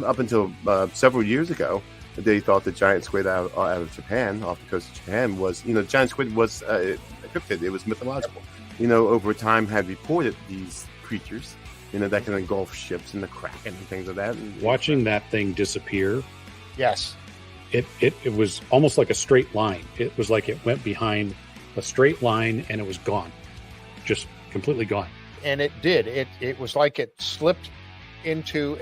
Up until several years ago, they thought the giant squid out of Japan, off the coast of Japan, was, giant squid was a cryptid. It was mythological. Over time had reported these creatures, that can engulf ships and the Kraken and things like that. Watching that thing disappear. Yes. It was almost like a straight line. It was like it went behind a straight line and it was gone. Just completely gone. And it did. It was like it slipped into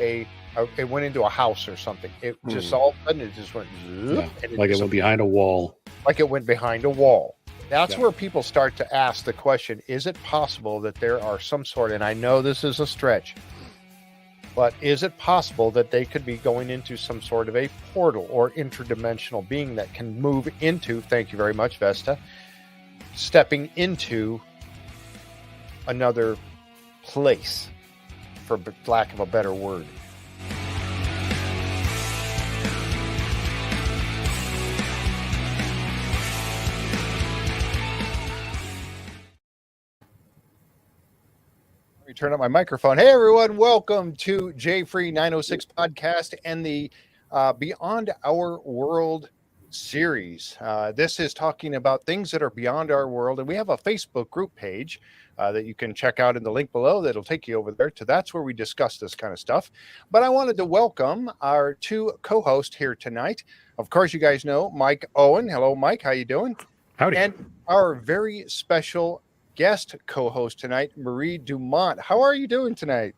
it went into a house or something. It just all of a sudden it just went zoop, and like it went behind a wall. Like it went behind a wall. That's where people start to ask the question, is it possible that there are some sort, and I know this is a stretch, but is it possible that they could be going into some sort of a portal or interdimensional being that can move into, thank you very much, Vesta, stepping into another place, for lack of a better word? Turn up my microphone. Hey everyone, welcome to JFree906 podcast and the Beyond Our World series. This is talking about things that are beyond our world, and we have a Facebook group page that you can check out in the link below. That'll take you over there to that's where we discuss this kind of stuff. But I wanted to welcome our two co-hosts here tonight. Of course, you guys know Mike Owen. Hello, Mike. How you doing? Howdy. And our very special guest co-host tonight, Marie Dumont. How are you doing tonight?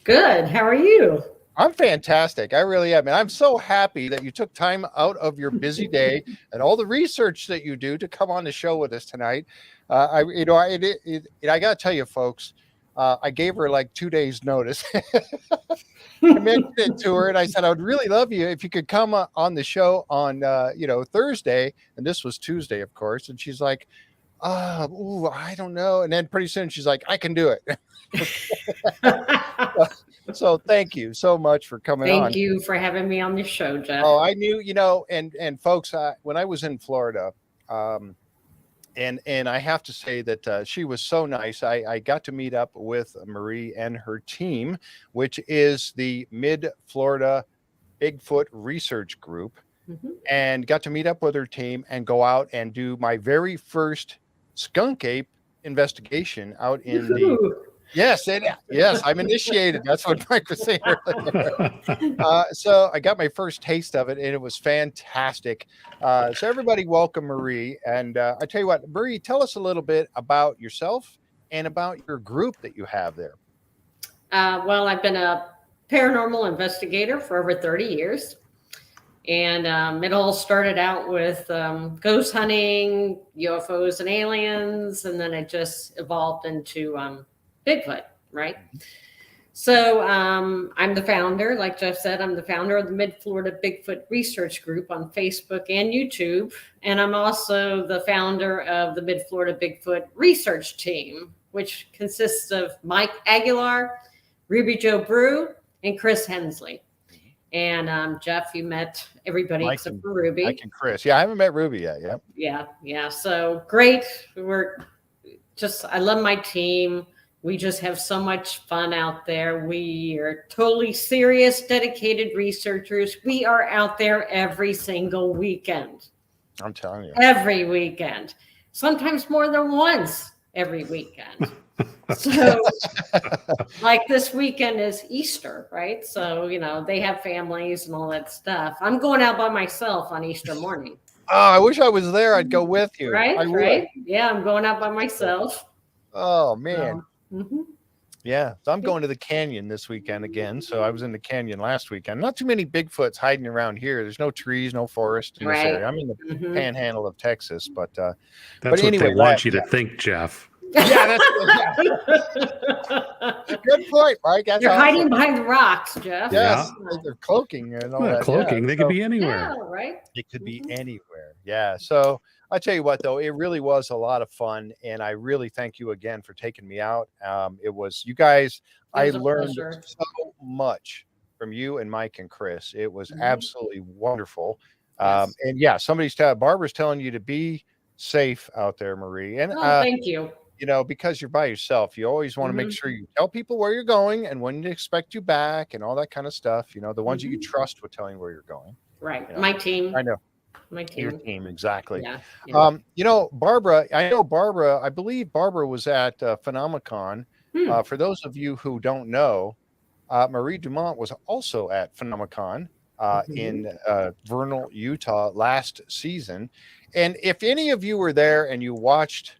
Good. How are you? I'm fantastic. I really am. And I'm so happy that you took time out of your busy day and all the research that you do to come on the show with us tonight. I got to tell you, folks, I gave her like 2 days notice. I mentioned it to her and I said, I would really love you if you could come on the show on, Thursday. And this was Tuesday, of course. And she's like, I don't know. And then pretty soon she's like, I can do it. So thank you so much for coming on. Thank you for having me on the show, Jeff. Oh, I knew, and folks, when I was in Florida, and I have to say that she was so nice. I got to meet up with Marie and her team, which is the Mid-Florida Bigfoot Research Group, and got to meet up with her team and go out and do my very first Skunkape investigation out in the yes, I'm initiated. That's what Mike was saying earlier. So I got my first taste of it, and it was fantastic. So everybody, welcome Marie. And I tell you what, Marie, tell us a little bit about yourself and about your group that you have there. Well, I've been a paranormal investigator for over 30 years. And it all started out with ghost hunting, UFOs and aliens, and then it just evolved into Bigfoot, right? So I'm the founder, like Jeff said, I'm the founder of the Mid-Florida Bigfoot Research Group on Facebook and YouTube. And I'm also the founder of the Mid-Florida Bigfoot Research Team, which consists of Mike Aguilar, Ruby Joe Brew, and Chris Hensley. And Jeff, you met everybody Mike except for Ruby. Mike and Chris. Yeah, I haven't met Ruby yet. Yeah. So great. I love my team. We just have so much fun out there. We are totally serious, dedicated researchers. We are out there every single weekend. I'm telling you. Every weekend. Sometimes more than once every weekend. So, like this weekend is Easter, right? So, they have families and all that stuff. I'm going out by myself on Easter morning. Oh, I wish I was there. I'd go with you. Right? Yeah, I'm going out by myself. Oh, man. So, Yeah, so I'm going to the canyon this weekend again. So I was in the canyon last weekend. Not too many Bigfoots hiding around here. There's no trees, no forest in this area. I'm in the panhandle of Texas, but That's but what anyway, they want you to think, Jeff. Yeah, good point, Mike. That's You're awesome. hiding behind the rocks, Jeff. Yes, they're cloaking and all Well, that. cloaking, yeah. they could be anywhere. Yeah, right? It could be anywhere. Yeah. So I tell you what, though, it really was a lot of fun, and I really thank you again for taking me out. It was you guys. I learned so much from you and Mike and Chris. It was absolutely wonderful. Yes. And yeah, Barbara's telling you to be safe out there, Marie. And thank you. Because you're by yourself, you always want to make sure you tell people where you're going and when to expect you back and all that kind of stuff. The ones you trust with telling where you're going. Right. My team. I know. My team. Your team, exactly. Yeah. Barbara, I believe Barbara was at Phenomicon. For those of you who don't know, Marie Dumont was also at Phenomicon in Vernal, Utah last season. And if any of you were there and you watched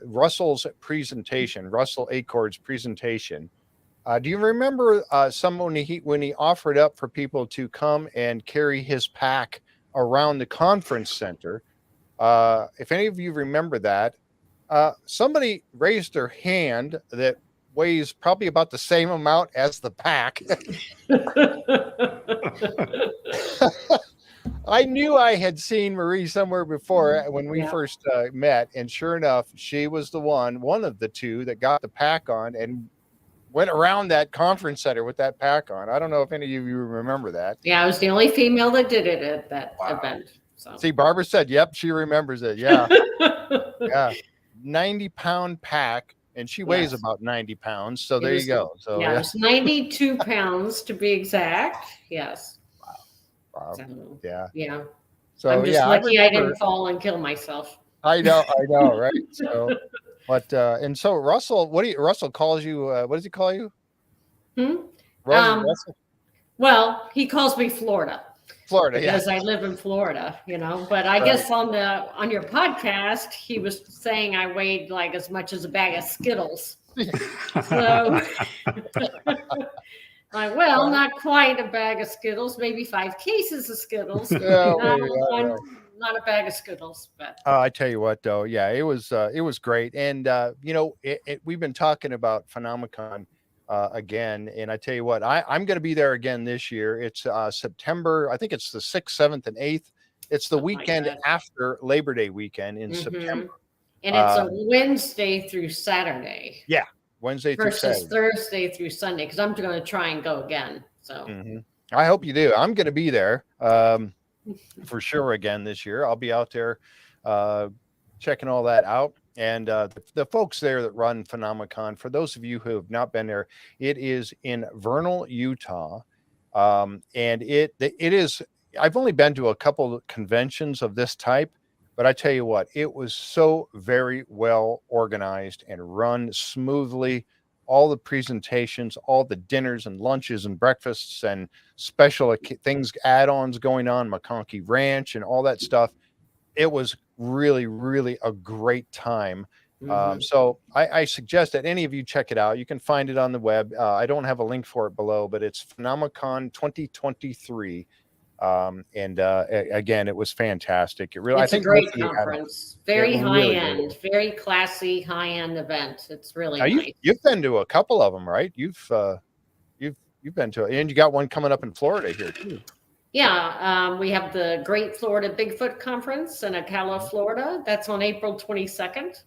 Russell's presentation, Russell Acord's presentation, do you remember when he offered up for people to come and carry his pack around the conference center? If any of you remember that, somebody raised their hand that weighs probably about the same amount as the pack. I knew I had seen Marie somewhere before when we first met, and sure enough, she was one of the two that got the pack on and went around that conference center with that pack on. I don't know if any of you remember that. Yeah, I was the only female that did it at that event. So. See, Barbara said, "Yep, she remembers it." Yeah, yeah, 90-pound pack, and she weighs about 90 pounds. So there you go. So yeah, it's 92 pounds to be exact. Yes. Wow. So, yeah. Yeah. So I'm just lucky I didn't fall and kill myself. I know, right? So, but and so Russell, Russell calls you? What does he call you? Russell? Well, he calls me Florida. Florida, because I live in Florida, But I guess on your podcast, he was saying I weighed like as much as a bag of Skittles. So, not quite a bag of Skittles, maybe 5 cases of Skittles. Not a bag of Skittles, but I tell you what, though, yeah, it was great, and we've been talking about Phenomicon again, and I tell you what, I'm going to be there again this year. It's September, I think it's the 6th, 7th, and 8th. It's the weekend after Labor Day weekend in September, and it's a Wednesday through Saturday. Yeah, Wednesday through Saturday. Versus Thursday through Sunday, because I'm going to try and go again. So I hope you do. I'm going to be there for sure again this year. I'll be out there checking all that out. And the folks there that run Phenomicon, for those of you who have not been there, it is in Vernal, Utah. And it is, I've only been to a couple of conventions of this type, but I tell you what, it was so very well organized and run smoothly. All the presentations, all the dinners and lunches and breakfasts and special things, add-ons going on, McConkey Ranch and all that stuff. It was really, really a great time. So I suggest that any of you check it out. You can find it on the web. I don't have a link for it below, but it's Phenomicon 2023. Again, it was fantastic. It's a great conference. Very high end, very classy, high end event. It's really nice. You've been to a couple of them, right? You've been to it, and you got one coming up in Florida here too. Yeah, we have the Great Florida Bigfoot Conference in Ocala, Florida. That's on April 22nd.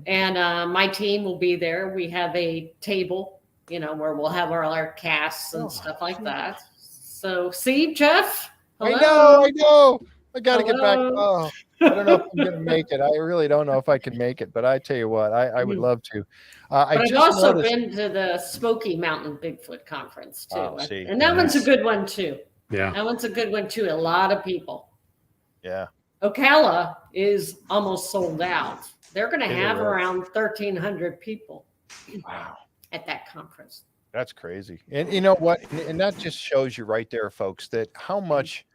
And my team will be there. We have a table, where we'll have our casts and stuff like that. So, see, Jeff? Hello? I know. I got to get back. Oh, I don't know if I'm going to make it. I really don't know if I can make it, but I tell you what, I would love to. I've also been to the Smoky Mountain Bigfoot Conference, too. And that one's a good one, too. Yeah. That one's a good one, too. A lot of people. Yeah. Ocala is almost sold out. They're going to have around 1,300 people Wow. at that conference. That's crazy. And you know what? And that just shows you right there, folks, that how much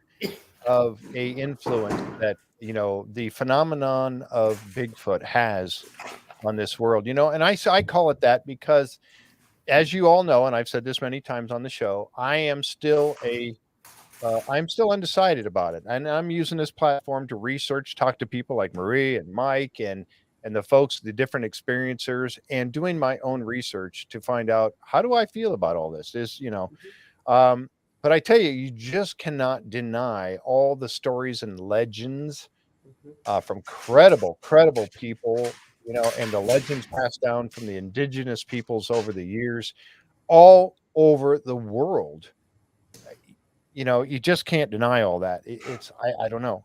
of a influence that, you know, the phenomenon of Bigfoot has on this world, you know, and I call it that because, as you all know, and I've said this many times on the show, I'm still undecided about it. And I'm using this platform to research, talk to people like Marie and Mike and the folks, the different experiencers, and doing my own research to find out, how do I feel about all this? But I tell you, you just cannot deny all the stories and legends from credible people, you know, and the legends passed down from the indigenous peoples over the years, all over the world. You know, you just can't deny all that. I don't know.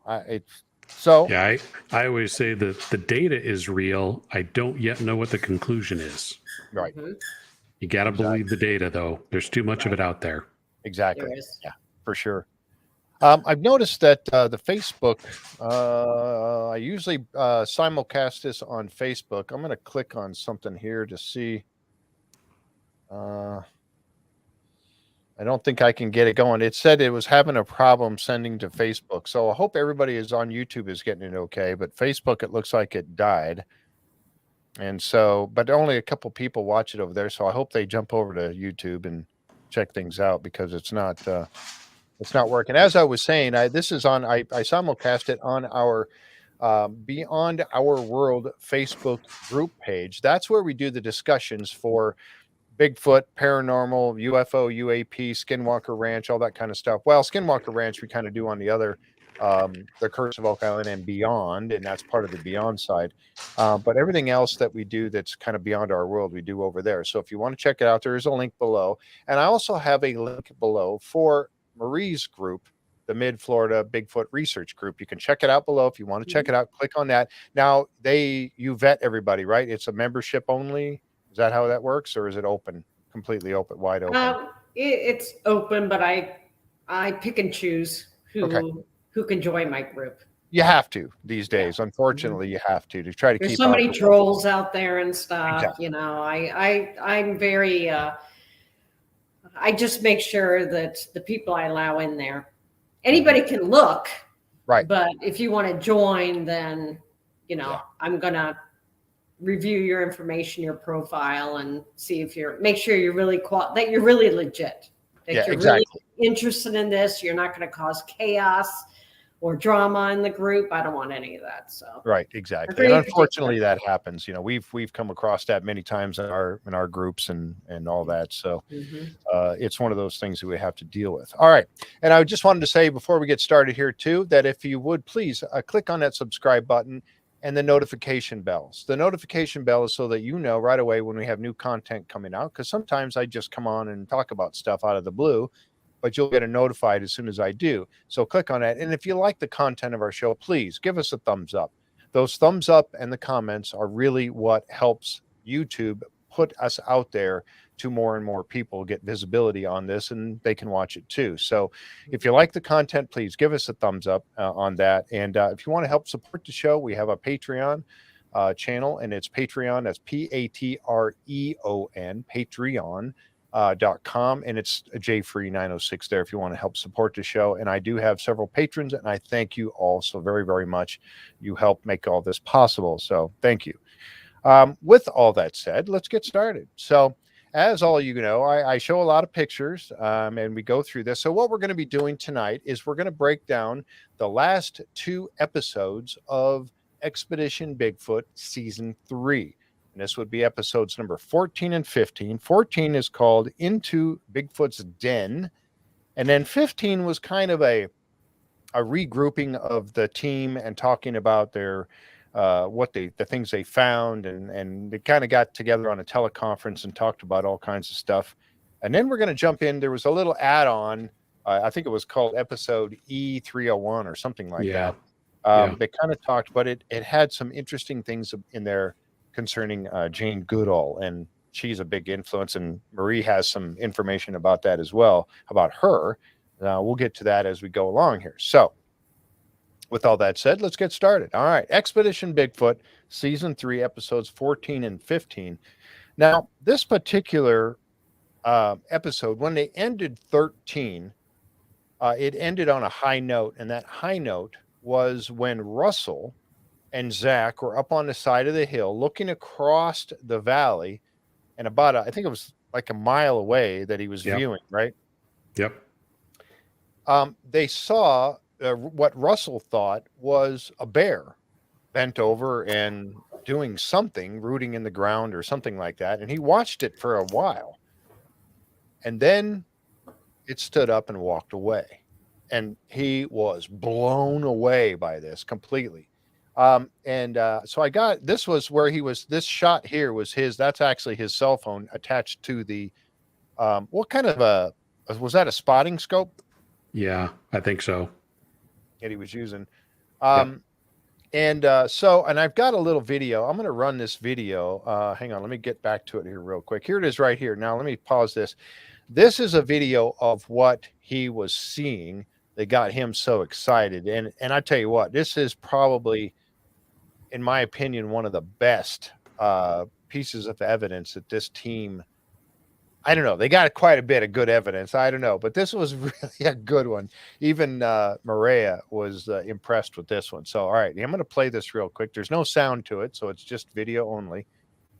Yeah, I always say that the data is real. I don't yet know what the conclusion is. Right. You got to believe the data, though. There's too much of it out there. Exactly. Yeah, for sure. I've noticed that the Facebook, I usually simulcast this on Facebook. I'm going to click on something here to see. I don't think I can get it going. It said it was having a problem sending to Facebook. So I hope everybody is on YouTube is getting it okay. But Facebook, it looks like it died. And so, but only a couple people watch it over there. So I hope they jump over to YouTube and check things out, because it's not working. As I was saying, I simulcast it on our Beyond Our World Facebook group page. That's where we do the discussions for Bigfoot, paranormal, UFO, UAP, Skinwalker Ranch, all that kind of stuff. Well, Skinwalker Ranch we kind of do on the other, the Curse of Oak Island and Beyond, and that's part of the Beyond side. But everything else that we do that's kind of beyond our world, we do over there. So if you want to check it out, there is a link below. And I also have a link below for Marie's group, the Mid-Florida Bigfoot Research Group. You can check it out below if you want to check it out. Click on that. Now, you vet everybody, right? It's a membership only. Is that how that works, or is it open, completely open, wide open? It's open, but I pick and choose who can join my group. You have to these days. Unfortunately, you have to try to There's keep. so many trolls out there and stuff. Exactly. You know, I'm very. I just make sure that the people I allow in there, anybody can look, right? But if you want to join, then I'm gonna review your information, your profile, and see if make sure you're really that you're really legit. That you're really interested in this. You're not going to cause chaos or drama in the group. I don't want any of that. So right, exactly. And unfortunately, that happens. You know, we've come across that many times in our groups and all that. So it's one of those things that we have to deal with. All right, and I just wanted to say before we get started here too, that if you would please click on that subscribe button and the notification bells. The notification bell is so that you know right away when we have new content coming out, because sometimes I just come on and talk about stuff out of the blue, but you'll get notified as soon as I do. So click on that. And if you like the content of our show, please give us a thumbs up. Those thumbs up and the comments are really what helps YouTube put us out there to more and more people, get visibility on this, and they can watch it too. So if you like the content, please give us a thumbs up on that. And if you want to help support the show, we have a Patreon channel, and it's Patreon. That's Patreon, Patreon.com, and it's JFree906 there if you want to help support the show. And I do have several patrons, and I thank you all so very, very much. You help make all this possible. So thank you. With all that said, let's get started. So as all you know, I show a lot of pictures and we go through this. So what we're going to be doing tonight is we're going to break down the last 2 episodes of Expedition Bigfoot Season 3. And this would be episodes number 14 and 15. 14 is called Into Bigfoot's Den. And then 15 was kind of a regrouping of the team and talking about their the things they found, and they kind of got together on a teleconference and talked about all kinds of stuff. And then we're going to jump in. There was a little add-on. I think it was called episode E301 or something like that. They kind of talked, but it had some interesting things in there concerning Jane Goodall, and she's a big influence, and Marie has some information about that as well, about her. We'll get to that as we go along here. So with all that said, let's get started. All right. Expedition Bigfoot, season 3, episodes 14 and 15. Now, this particular episode, when they ended 13, it ended on a high note. And that high note was when Russell and Zach were up on the side of the hill looking across the valley, and about, I think it was like a mile away that he was viewing, right? Yep. They saw what Russell thought was a bear bent over and doing something, rooting in the ground or something like that. And he watched it for a while. And then it stood up and walked away. And he was blown away by this completely. So I got, this was where he was, this shot here was his, that's actually his cell phone attached to the, what kind of was that a spotting scope? Yeah, I think so. That he was using. And I've got a little video. I'm going to run this video. Hang on, let me get back to it here real quick. Here it is right here. Now let me pause this. This is a video of what he was seeing that got him so excited. And I tell you what, this is probably, in my opinion, one of the best pieces of evidence that this team, I don't know, they got quite a bit of good evidence. I don't know, but this was really a good one. Even Mireya was impressed with this one. So, all right, I'm going to play this real quick. There's no sound to it, so it's just video only.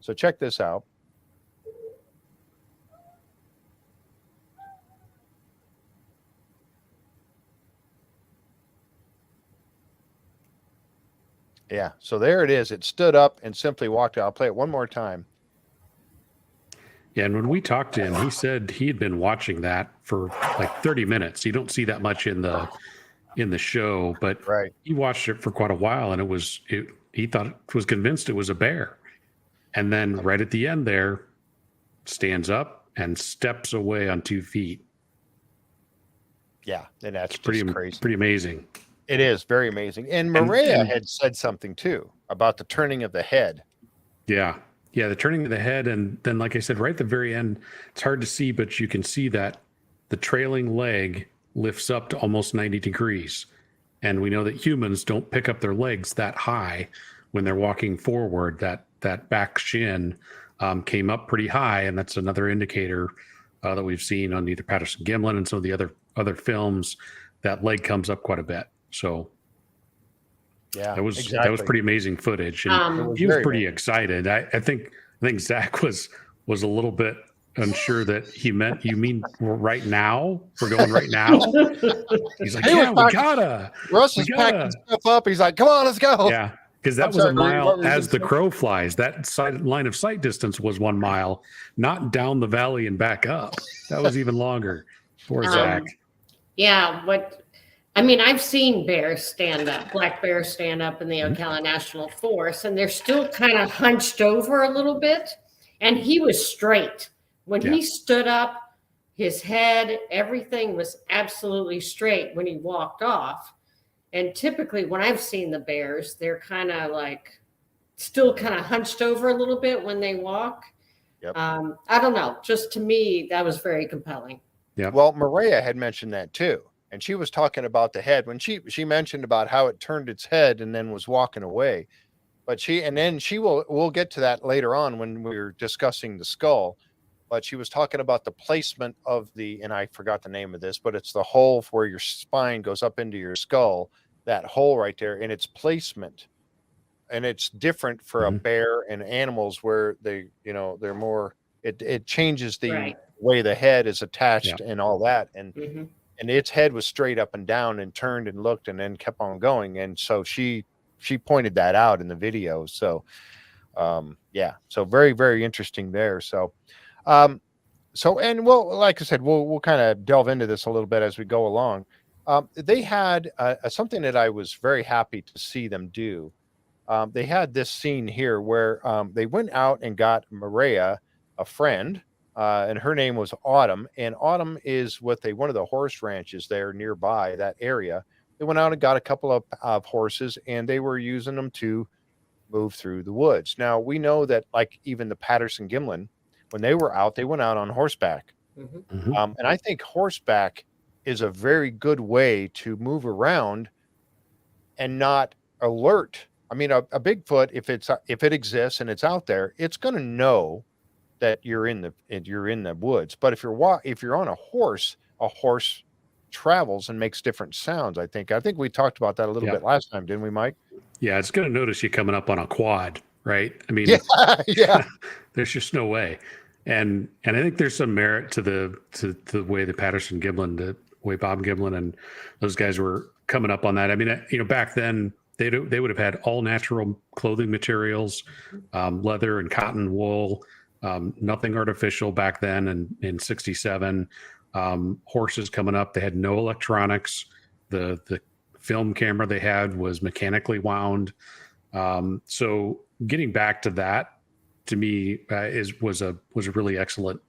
So check this out. Yeah, so there it is. It stood up and simply walked out. I'll play it one more time. Yeah, and when we talked to him, he said he had been watching that for like 30 minutes. You don't see that much in the show, but he watched it for quite a while, and he was convinced it was a bear. And then right at the end there, stands up and steps away on 2 feet. Yeah, and that's pretty crazy. Pretty amazing. It is very amazing. And Mireya had said something too about the turning of the head. Yeah. Yeah, the turning of the head. And then, like I said, right at the very end, it's hard to see, but you can see that the trailing leg lifts up to almost 90 degrees. And we know that humans don't pick up their legs that high when they're walking forward. That back shin came up pretty high. And that's another indicator that we've seen on either Patterson-Gimlin and some of the other films. That leg comes up quite a bit. So yeah, that was pretty amazing footage, and he was pretty excited. I think Zach was a little bit unsure that he meant, you mean right now? We're going right now? He's like, yeah, we gotta. Russ is packing stuff up. He's like, come on, let's go. Yeah, because that was a mile as the crow flies. That line of sight distance was 1 mile, not down the valley and back up. That was even longer. Poor Zach. Yeah, I've seen bears stand up, black bears stand up in the Ocala National Forest, and they're still kind of hunched over a little bit. And he was straight. When he stood up, his head, everything was absolutely straight when he walked off. And typically when I've seen the bears, they're kind of like still kind of hunched over a little bit when they walk. Yep. I don't know. Just to me, that was very compelling. Yeah. Well, Mireya had mentioned that too. And she was talking about the head when she mentioned about how it turned its head and then was walking away. But we'll get to that later on when we're discussing the skull. But she was talking about the placement of and I forgot the name of this, but it's the hole where your spine goes up into your skull, that hole right there, and its placement. And it's different for a bear and animals where they're more, it changes the way the head is attached and all that. And and its head was straight up and down and turned and looked and then kept on going. And so she pointed that out in the video. So, so very, very interesting there. So, and we'll, like I said, we'll kind of delve into this a little bit as we go along. They had something that I was very happy to see them do. They had this scene here where they went out and got Mireya, a friend, and her name was Autumn. And Autumn is with one of the horse ranches there nearby that area. They went out and got a couple of horses, and they were using them to move through the woods. Now, we know that, like, even the Patterson-Gimlin, when they were out, they went out on horseback. And I think horseback is a very good way to move around and not alert. I mean, a Bigfoot, if it exists and it's out there, it's going to know that you're in the woods. But if you're on a horse travels and makes different sounds. I think we talked about that a little bit last time, didn't we, Mike? Yeah, it's going to notice you coming up on a quad, right? I mean, yeah. There's just no way. And I think there's some merit to the way the Patterson Giblin, the way Bob Giblin and those guys were coming up on that. I mean, back then they would have had all natural clothing materials, leather and cotton wool, nothing artificial back then. In 67, horses coming up, they had no electronics. The film camera they had was mechanically wound. So getting back to that, to me, was a really excellent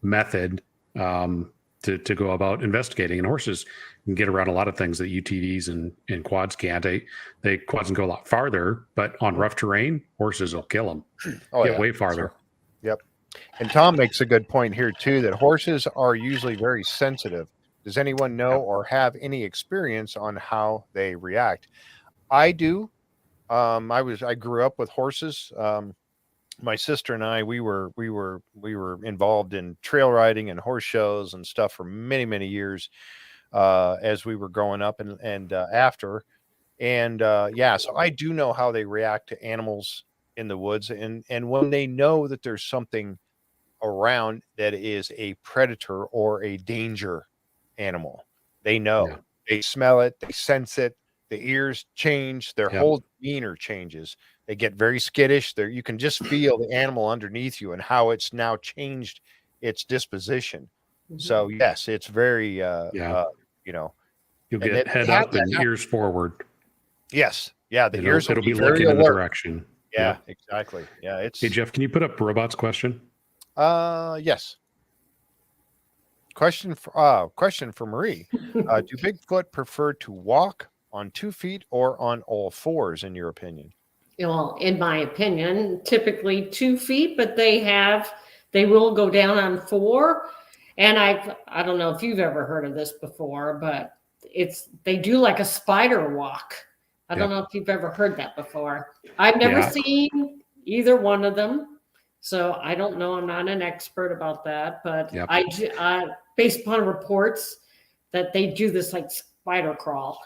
method to go about investigating. And horses can get around a lot of things that UTVs and quads can't. Quads can go a lot farther, but on rough terrain, horses will kill them. Get way farther. Sure. Yep. And Tom makes a good point here too, that horses are usually very sensitive. Does anyone know or have any experience on how they react? I do. I grew up with horses. My sister and I, we were involved in trail riding and horse shows and stuff for many, many years as we were growing up and after. And so I do know how they react to animals in the woods. And when they know that there's something around that is a predator or a danger animal, they know. Yeah. They smell it, they sense it, the ears change, their whole demeanor changes. They get very skittish. You can just feel the animal underneath you and how it's now changed its disposition. Mm-hmm. So yes, it's very you'll get head up and ears forward. Yes. Yeah, the ears it'll be looking in the direction. Yeah, exactly. Yeah, Hey Jeff, can you put up Robot's question? Yes. Question for Marie. Do Bigfoot prefer to walk on 2 feet or on all fours, in your opinion? Well, in my opinion, typically 2 feet, but they will go down on 4. And I don't know if you've ever heard of this before, but they do like a spider walk. I don't know if you've ever heard that before. I've never seen either one of them, so I don't know. I'm not an expert about that, but I based upon reports that they do this like spider crawl.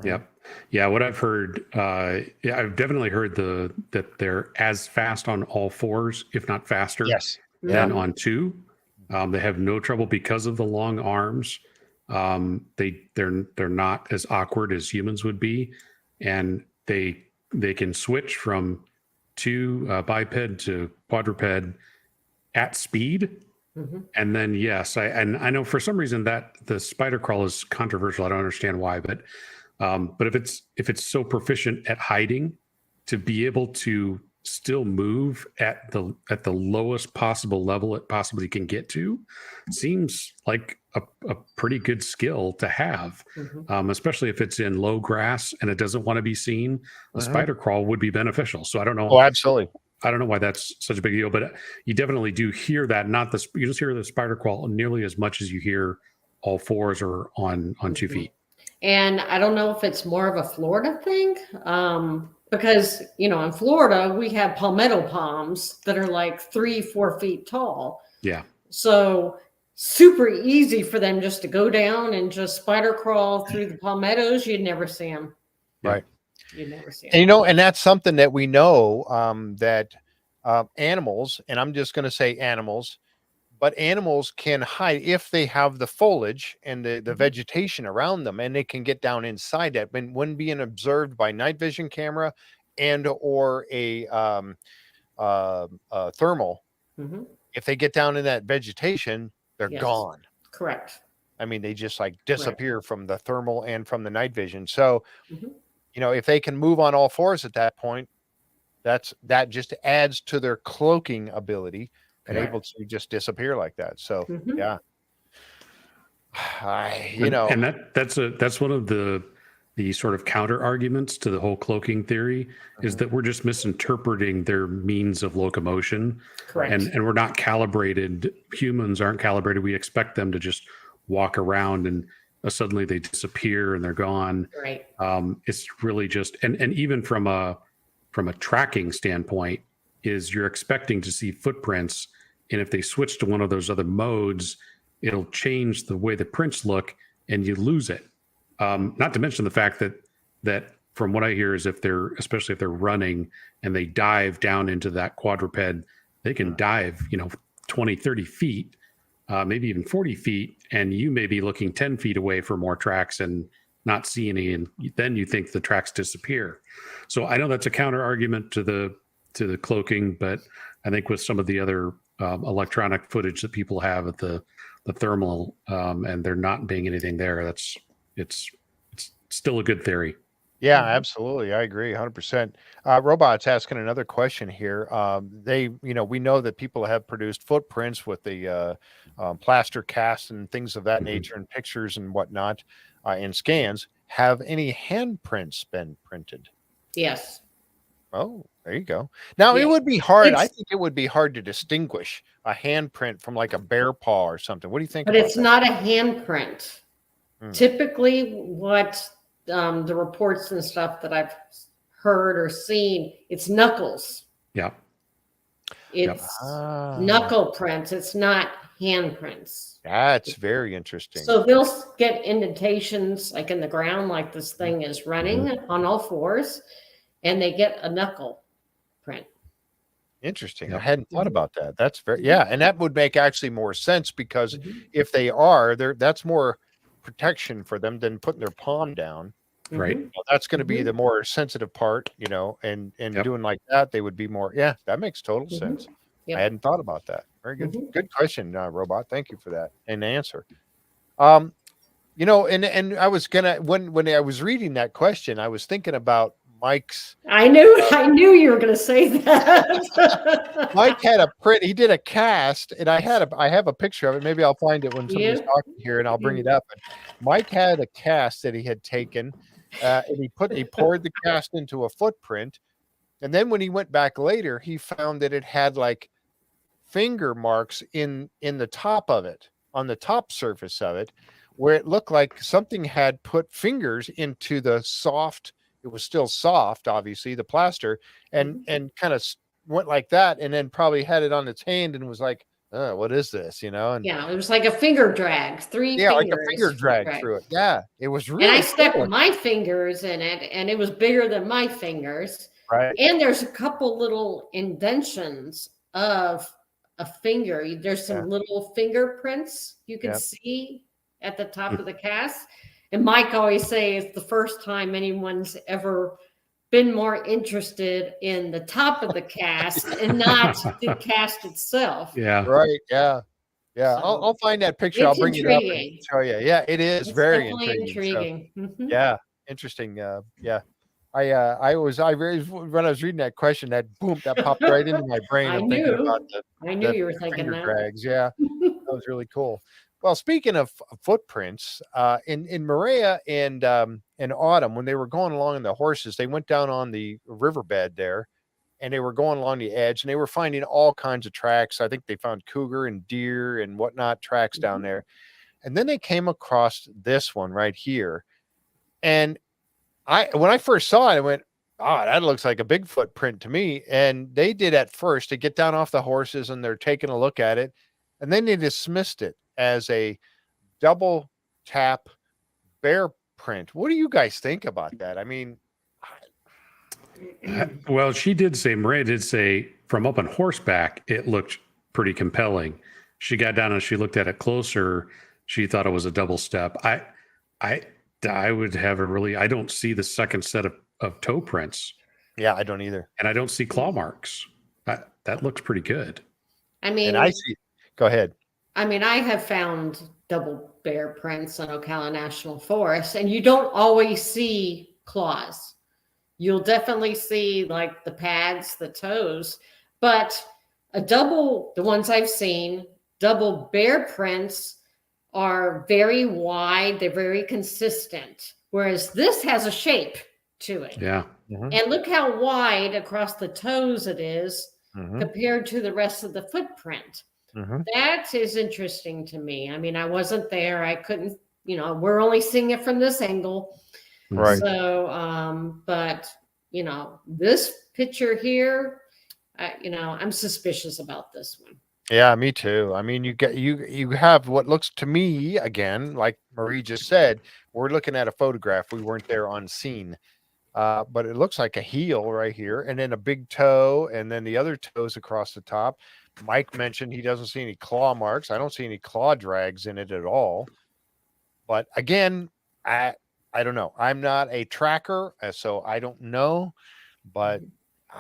Yep. Yeah. What I've heard, I've definitely heard that they're as fast on all fours, if not faster, than on 2. They have no trouble because of the long arms. They're not as awkward as humans would be, and they can switch from 2 biped to quadruped at speed. Mm-hmm. And then I know for some reason that the spider crawl is controversial. I don't understand why, but if it's so proficient at hiding, to be able to still move at the lowest possible level it possibly can get to, seems like a pretty good skill to have. Mm-hmm. Especially if it's in low grass and it doesn't want to be seen. The spider crawl would be beneficial. So I don't know. Oh, absolutely. I don't know why that's such a big deal, but you definitely do hear that. You just hear the spider crawl nearly as much as you hear all fours or on 2 feet. And I don't know if it's more of a Florida thing, because in Florida we have palmetto palms that are like 3-4 feet tall. Yeah. So super easy for them just to go down and just spider crawl through the palmettos. You'd never see them. Right. You never see them. And and that's something that we know, that animals, and I'm just going to say animals, but animals can hide if they have the foliage and the vegetation around them, and they can get down inside that. When being observed by night vision camera and or a thermal, if they get down in that vegetation, they're gone. Correct. I mean, they just like disappear from the thermal and from the night vision. So, if they can move on all fours at that point, that just adds to their cloaking ability and able to just disappear like that. So, and that's one of the sort of counter arguments to the whole cloaking theory is that we're just misinterpreting their means of locomotion. Correct. And we're not calibrated. Humans aren't calibrated. We expect them to just walk around, and suddenly they disappear and they're gone. Right. It's really just, and even from a tracking standpoint, is you're expecting to see footprints, and if they switch to one of those other modes, it'll change the way the prints look, and you lose it. Not to mention the fact that from what I hear is especially if they're running and they dive down into that quadruped, they can dive, 20, 30 feet, maybe even 40 feet, and you may be looking 10 feet away for more tracks and not see any, and then you think the tracks disappear. So I know that's a counter argument to the cloaking, but I think with some of the other electronic footage that people have at the thermal, and there not being anything there, it's still a good theory. Yeah, absolutely. I agree 100%. Robot's asking another question here. We know that people have produced footprints with the plaster cast and things of that nature, and pictures and whatnot, and scans. Have any handprints been printed? Yes. Oh, there you go. Now, it would be hard. I think it would be hard to distinguish a handprint from like a bear paw or something. What do you think? But it's not a handprint. Typically, what the reports and stuff that I've heard or seen, it's knuckles. Yeah. It's knuckle prints. It's not handprints. That's very interesting. So they'll get indentations like in the ground, like this thing is running on all fours, and they get a knuckle print. Interesting. I hadn't thought about that. That's and that would make actually more sense, because if they are there, that's more protection for them than putting their palm down. Right. That's going to be the more sensitive part, and doing like that, they would be more. Yeah, that makes total sense. I hadn't thought about that. Very good. Good question, Robot. Thank you for that and answer. And I was gonna, when I was reading that question, I was thinking about Mike's. I knew you were going to say that. Mike had a print. He did a cast, and I have a picture of it. Maybe I'll find it when somebody's talking here, and I'll bring it up. But Mike had a cast that he had taken, and he poured the cast into a footprint, and then when he went back later, he found that it had like finger marks in the top of it, on the top surface of it, where it looked like something had put fingers into the soft. It was still soft, obviously, the plaster, and kind of went like that, and then probably had it on its hand and was like, what is this? And it was like a finger drag, like a finger drag through it. Yeah, it was really. And I stuck my fingers in it, and it was bigger than my fingers. Right. And there's a couple little indentions of a finger. There's some little fingerprints you can see at the top of the cast. And Mike always say it's the first time anyone's ever been more interested in the top of the cast and not the cast itself. Yeah. Right. Yeah. Yeah. So, I'll find that picture. I'll bring it up and show you. Yeah, it is very intriguing. So, yeah. Interesting. Yeah. When I was reading that question, that popped right into my brain. I knew you were thinking that. Drags. Yeah. That was really cool. Well, speaking of footprints, in Mireya and Autumn, when they were going along in the horses, they went down on the riverbed there, and they were going along the edge, and they were finding all kinds of tracks. I think they found cougar and deer and whatnot tracks down there. And then they came across this one right here. And when I first saw it, I went, that looks like a Bigfoot print to me. And they did at first. They get down off the horses, and they're taking a look at it, and then they dismissed it as a double tap bear print. What do you guys think about that? I mean, well, Mireya did say from up on horseback, it looked pretty compelling. She got down and she looked at it closer. She thought it was a double step. I would have I don't see the second set of toe prints. Yeah, I don't either. And I don't see claw marks. That looks pretty good. I mean, and I see. Go ahead. I mean, I have found double bear prints on Ocala National Forest, and you don't always see claws. You'll definitely see like the pads, the toes, but the ones I've seen, double bear prints are very wide. They're very consistent, whereas this has a shape to it. Yeah. And look how wide across the toes it is compared to the rest of the footprint. That is interesting to me. I mean, I wasn't there. I couldn't we're only seeing it from this angle. Right. So, but this picture here, I'm suspicious about this one. Yeah, me too. I mean, you have what looks to me, again, like Marie just said, we're looking at a photograph. We weren't there on scene. But it looks like a heel right here, and then a big toe, and then the other toes across the top. Mike mentioned he doesn't see any claw marks. I don't see any claw drags in it at all. But again, I don't know. I'm not a tracker, so I don't know. But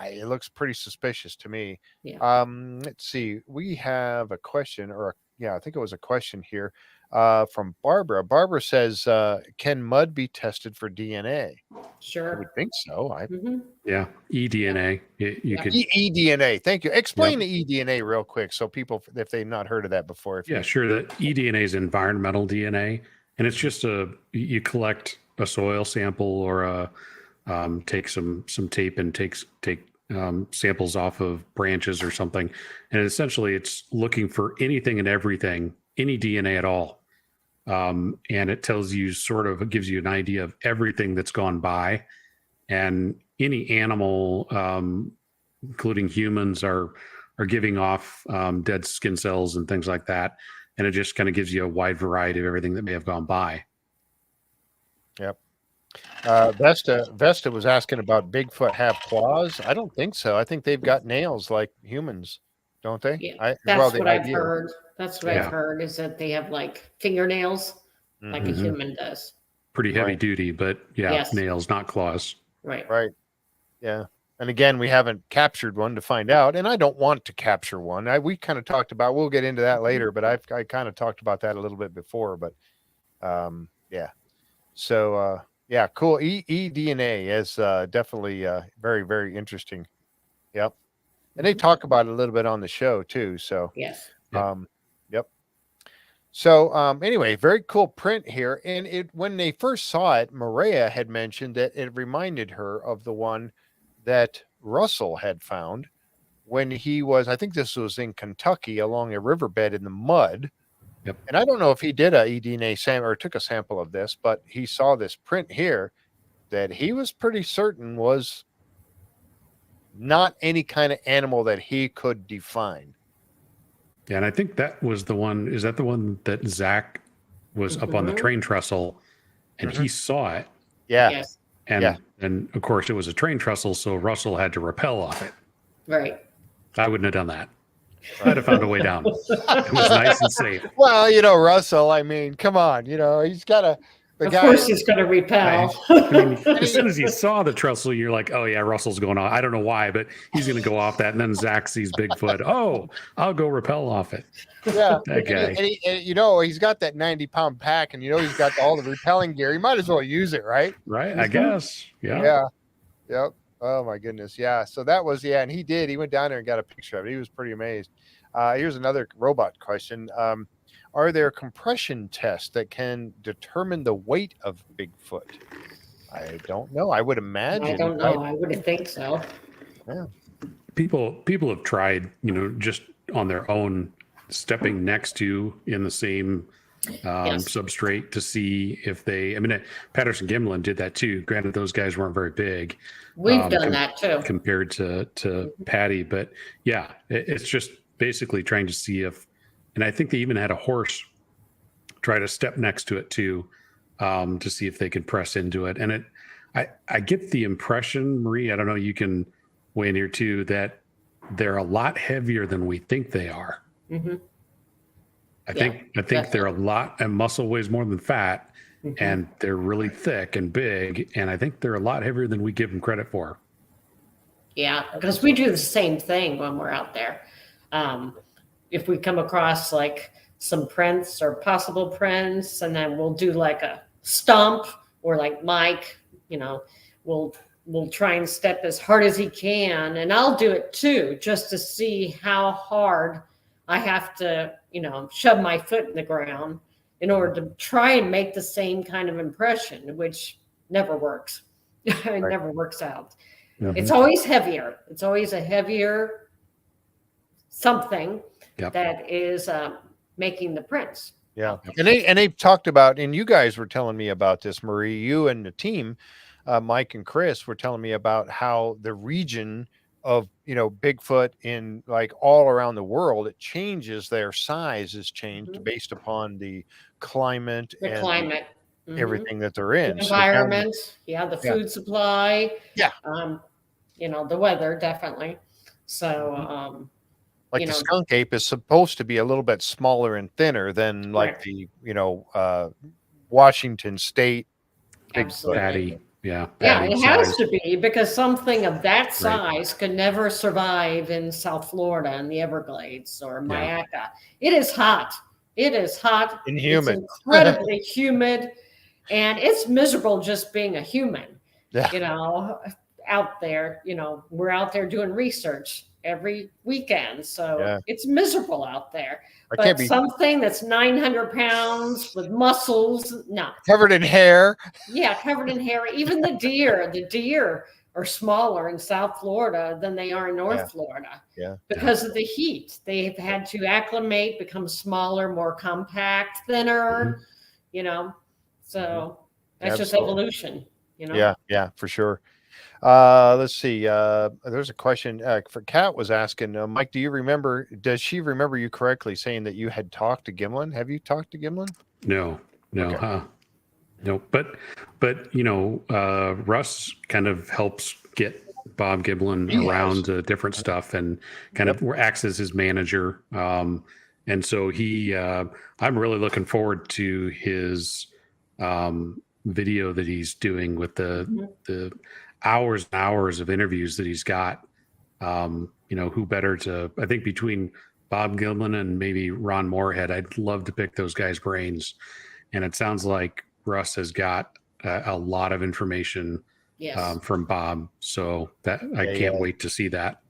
it looks pretty suspicious to me. Yeah. Let's see. We have a question, I think it was a question here from Barbara. Barbara says, "Can mud be tested for DNA?" I Sure. would think so. Yeah, eDNA. You could. eDNA. Thank you. Explain the eDNA real quick, so people, if they've not heard of that before. Yeah, sure. The eDNA is environmental DNA, and it's just you collect a soil sample or take some tape and take samples off of branches or something, and essentially it's looking for anything and everything, any DNA at all, and it tells you it gives you an idea of everything that's gone by, and any animal, including humans, are giving off dead skin cells and things like that, and it just kind of gives you a wide variety of everything that may have gone by. Yep. Vesta was asking about Bigfoot have claws. I don't think so. I think they've got nails like humans, don't they? Yeah, that's what I've heard. That's what Yeah. I've heard, is that they have like fingernails like a human does. Pretty heavy duty, but Yes. nails, not claws. Right. Right. Yeah. And again, we haven't captured one to find out, and I don't want to capture one. We kind of talked about, we'll get into that later, but I kind of talked about that a little bit before, but yeah. So yeah, cool. eDNA is definitely very, very interesting. Yep. And they talk about it a little bit on the show too. So Yes. yep. So anyway, very cool print here. And when they first saw it, Mireya had mentioned that it reminded her of the one that Russell had found when he was, I think this was in Kentucky, along a riverbed in the mud. Yep. And I don't know if he did a eDNA sample or took a sample of this, but he saw this print here that he was pretty certain was not any kind of animal that he could define. Yeah, and I think that was the one. Is that the one that Zach was up on the train trestle and he saw it? Yeah. Yes. And of course it was a train trestle, so Russell had to rappel off it. Right. I wouldn't have done that. I'd have found a way down. It was nice and safe. Well, Russell, I mean, come on, he's got to. Of course he's going to repel. I mean, as soon as you saw the trestle, you're like, oh yeah, Russell's going off. I don't know why, but he's going to go off that. And then Zach sees Bigfoot. Oh, I'll go rappel off it. Yeah. That guy. And he's got that 90-pound pack, and he's got all the repelling gear. He might as well use it, right? Right, I guess. Yeah. Yeah. Yep. Oh my goodness. Yeah. So that was, and he did. He went down there and got a picture of it. He was pretty amazed. Here's another robot question. Are there compression tests that can determine the weight of Bigfoot? I don't know. I would imagine. I don't know. I wouldn't think so. Yeah. People have tried, just on their own, stepping next to in the same substrate to see if they. I mean, Patterson Gimlin did that too. Granted, those guys weren't very big. We've done that too compared to Patty, but yeah, it's just basically trying to see if. And I think they even had a horse try to step next to it too, to see if they could press into it. And I get the impression, Marie, I don't know, you can weigh in here too, that they're a lot heavier than we think they are. Mm-hmm. I think they're a lot, and muscle weighs more than fat, and they're really thick and big. And I think they're a lot heavier than we give them credit for. Yeah, because we do the same thing when we're out there. If we come across like some prints or possible prints, and then we'll do like a stump, or like Mike, we'll try and step as hard as he can. And I'll do it too, just to see how hard I have to, shove my foot in the ground in order to try and make the same kind of impression, which never works. It never works out. Mm-hmm. It's always heavier. It's always a heavier something that is making the prints. Yeah. And they've talked about, and you guys were telling me about this, Marie, you and the team, Mike and Chris were telling me about how the region of, Bigfoot in like all around the world, it changes, their size is changed based upon the climate The and climate. everything that they're in. The So down- environment, the food supply. Yeah. The weather, definitely. So, like the skunk ape is supposed to be a little bit smaller and thinner than like Correct. the Washington State Bigfoot. absolutely. Patty. Yeah. Yeah, patty it has size. to be, because something of that size could never survive in South Florida in the Everglades or Mireya. It is hot. It is hot. And humid. It's incredibly humid, and it's miserable just being a human. Yeah. Out there, we're out there doing research every weekend, so Yeah. it's miserable out there. I But can't be something that's 900 pounds with muscles, no. covered in hair. Yeah, covered in hair. Even the deer are smaller in South Florida than they are in North Florida. Yeah. Because of the heat. They've had to acclimate, become smaller, more compact, thinner, So that's just evolution, Yeah, for sure. Let's see. There's a question for Kat was asking, Mike, does she remember you correctly saying that you had talked to Gimlin? Have you talked to Gimlin? No. Okay. No, but Russ kind of helps get Bob Giblin around different stuff and kind of acts as his manager. And so I'm really looking forward to his video that he's doing with the hours and hours of interviews that he's got. Who better to, I think between Bob Giblin and maybe Ron Moorhead, I'd love to pick those guys' brains. And it sounds like Russ has got a lot of information from Bob. So that I can't wait to see that.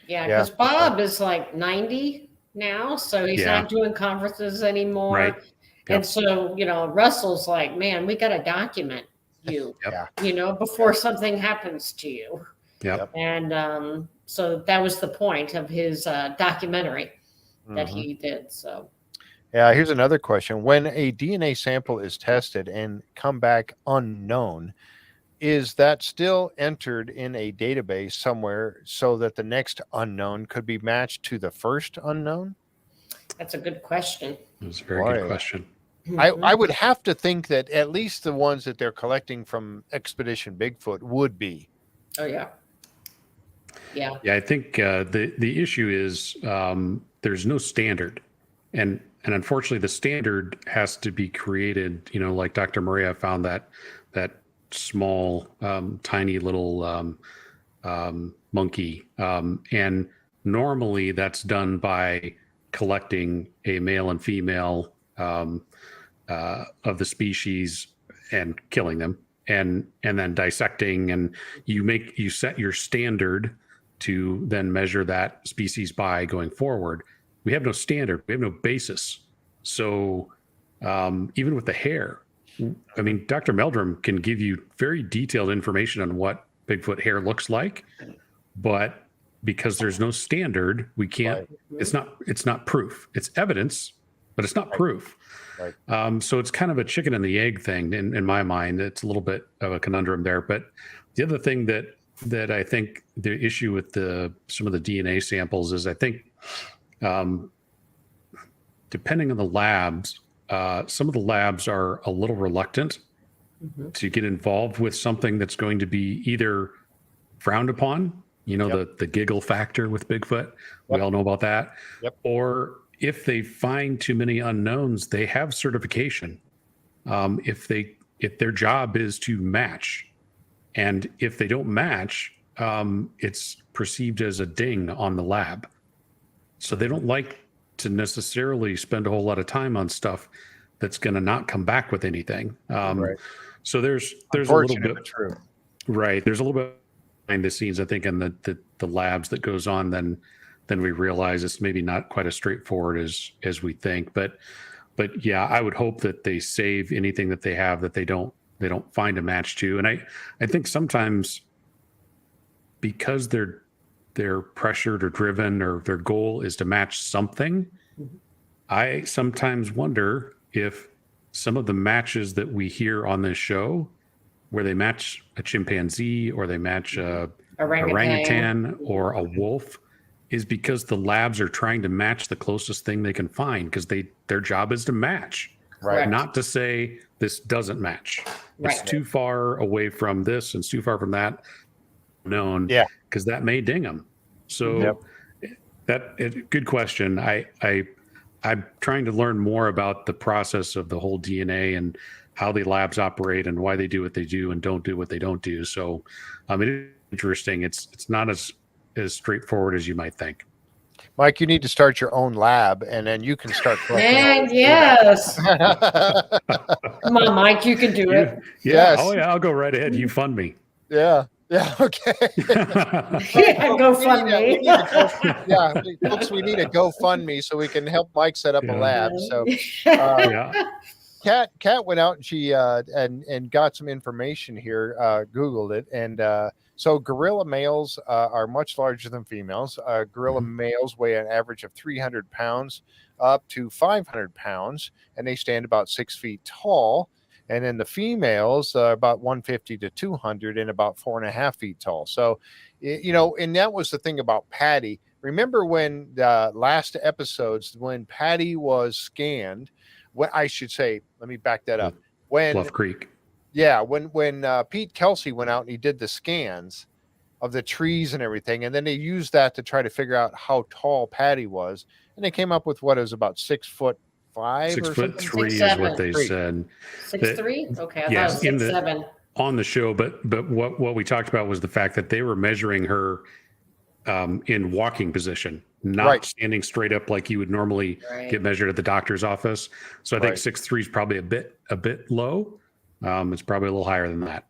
Yeah, because Bob is like 90 now, so he's not doing conferences anymore. Right. And so, Russell's like, man, we got to document you, before something happens to you. Yep. And so that was the point of his documentary that he did. So. Yeah, here's another question. When a DNA sample is tested and come back unknown, is that still entered in a database somewhere so that the next unknown could be matched to the first unknown? That's a good question. That's a very good question. I would have to think that at least the ones that they're collecting from Expedition Bigfoot would be. Oh, yeah. Yeah. Yeah, I think the issue is there's no standard. And unfortunately, the standard has to be created, like Dr. Mireya found that small, tiny little monkey. And normally that's done by collecting a male and female of the species and killing them and then dissecting, and you set your standard to then measure that species by going forward. We have no standard. We have no basis. So even with the hair, I mean, Dr. Meldrum can give you very detailed information on what Bigfoot hair looks like, but because there's no standard, we can't. It's not proof. It's evidence, but it's not proof. Right. So it's kind of a chicken and the egg thing in my mind. It's a little bit of a conundrum there. But the other thing that I think the issue with some of the DNA samples is I think depending on the labs, some of the labs are a little reluctant to get involved with something that's going to be either frowned upon, the giggle factor with Bigfoot. We all know about that. Or if they find too many unknowns, they have certification. If their job is to match, and if they don't match, it's perceived as a ding on the lab. So they don't like to necessarily spend a whole lot of time on stuff that's going to not come back with anything. So there's a little bit true. Right. There's a little bit behind the scenes, I think, in the labs that goes on. Then we realize it's maybe not quite as straightforward as we think. But yeah, I would hope that they save anything that they have that they don't find a match to. And I think sometimes because they're pressured or driven, or their goal is to match something, I sometimes wonder if some of the matches that we hear on this show, where they match a chimpanzee or they match a orangutan or a wolf, is because the labs are trying to match the closest thing they can find, because their job is to match, Right. not to say this doesn't match. Right. It's too far away from this and it's too far from that known, because that may ding them. So good question. I'm trying to learn more about the process of the whole DNA and how the labs operate and why they do what they do and don't do what they don't do. So it is interesting. It's not as straightforward as you might think. Mike, you need to start your own lab, and then you can start collecting. And yes. Come on, Mike, you can do it. Yeah. Yes. Oh yeah, I'll go right ahead. You fund me. Yeah. Okay. GoFundMe. Folks, we need a GoFundMe so we can help Mike set up a lab. So, Kat went out and she and got some information here. Googled it, and so gorilla males are much larger than females. Gorilla males weigh an average of 300 pounds up to 500 pounds, and they stand about 6 feet tall. And then the females are about 150 to 200 and about 4.5 feet tall. So, and that was the thing about Patty. Remember when the last episodes, when Patty was scanned, let me back that up. When Bluff Creek. Yeah, when Pete Kelsey went out and he did the scans of the trees and everything, and then they used that to try to figure out how tall Patty was, and they came up with what is about 6'5" 6'3" is what they said. 6'3"? Okay, I thought it was 6'7" on the show. But what we talked about was the fact that they were measuring her in walking position, not standing straight up like you would normally get measured at the doctor's office. So I think 6'3" is probably a bit low. It's probably a little higher than that.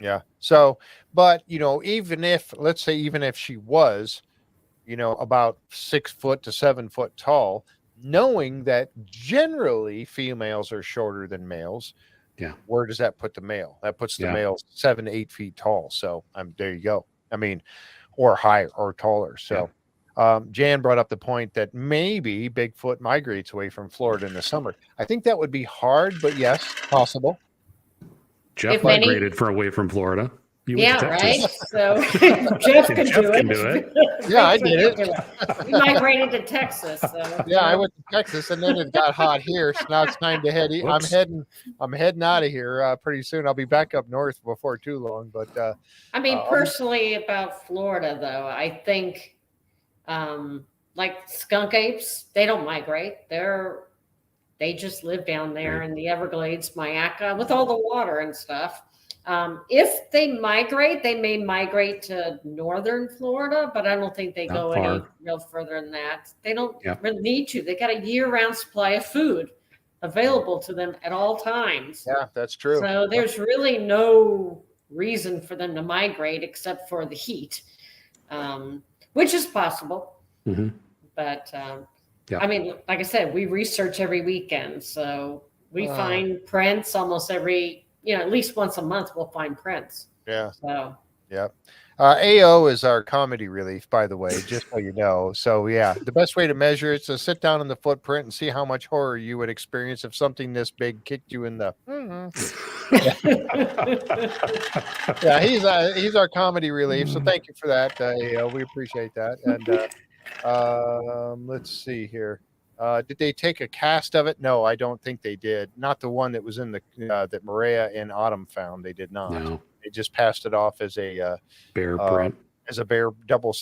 Yeah. So, but even if she was, about 6 foot to 7 foot tall, knowing that generally females are shorter than males, where does that put the male? That puts the male 7 to 8 feet tall. So there you go. I mean, or higher or taller. So Jan brought up the point that maybe Bigfoot migrates away from Florida in the summer. I think that would be hard, but yes, possible. Jeff migrated for away from Florida. Right? So Jeff can do it. Yeah, I did it. We migrated to Texas. So. Yeah, I went to Texas, and then it got hot here. So now it's time to head. I'm heading out of here pretty soon. I'll be back up north before too long. But I mean, personally, about Florida, though, I think like skunk apes, they don't migrate. They just live down there in the Everglades, Mayaca, with all the water and stuff. If they migrate, they may migrate to northern Florida, but I don't think they go any real further than that. They don't really need to. They got a year-round supply of food available to them at all times. Yeah, that's true. So there's really no reason for them to migrate except for the heat, which is possible. Mm-hmm. But I mean, like I said, we research every weekend, so we find prints almost every. At least once a month we'll find prints. Yeah. So. Yeah. AO is our comedy relief, by the way, just so you know. So yeah, the best way to measure it is to sit down in the footprint and see how much horror you would experience if something this big kicked you in the. Yeah, he's our comedy relief. So thank you for that, AO. We appreciate that. And let's see here. Did they take a cast of it? No, I don't think they did. Not the one that was in the that Mireya and Autumn found. They did not. No. They just passed it off as a bear print, as a bear double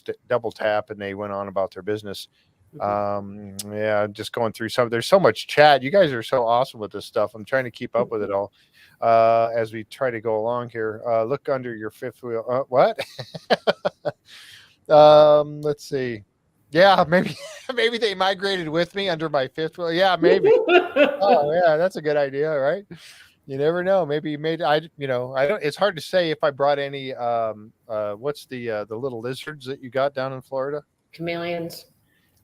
tap, and they went on about their business. Yeah, just going through some. There's so much chat. You guys are so awesome with this stuff. I'm trying to keep up with it all as we try to go along here. Look under your fifth wheel. What? Let's see. Yeah, maybe they migrated with me under my fifth wheel. Yeah, maybe. Oh, yeah, that's a good idea, right? You never know. Maybe you made. I don't. It's hard to say if I brought any. What's the little lizards that you got down in Florida? Chameleons.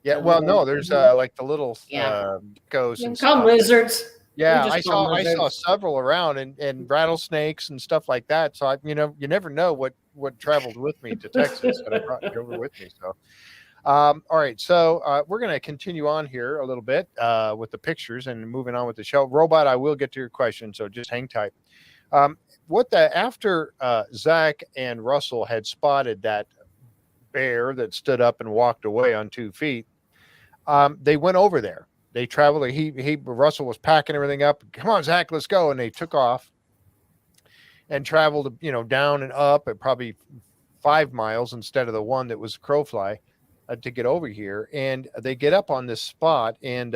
Yeah. Well, no. There's like the little geckos and call them lizards. Yeah, I saw several around and rattlesnakes and stuff like that. So you never know what traveled with me to Texas, but I brought it over with me. So. All right, so we're going to continue on here a little bit with the pictures and moving on with the show. Robot, I will get to your question, so just hang tight. After Zach and Russell had spotted that bear that stood up and walked away on 2 feet, they went over there. They traveled. Russell was packing everything up. Come on, Zach, let's go. And they took off and traveled, down and up at probably 5 miles instead of the one that was crowfly to get over here. And they get up on this spot, and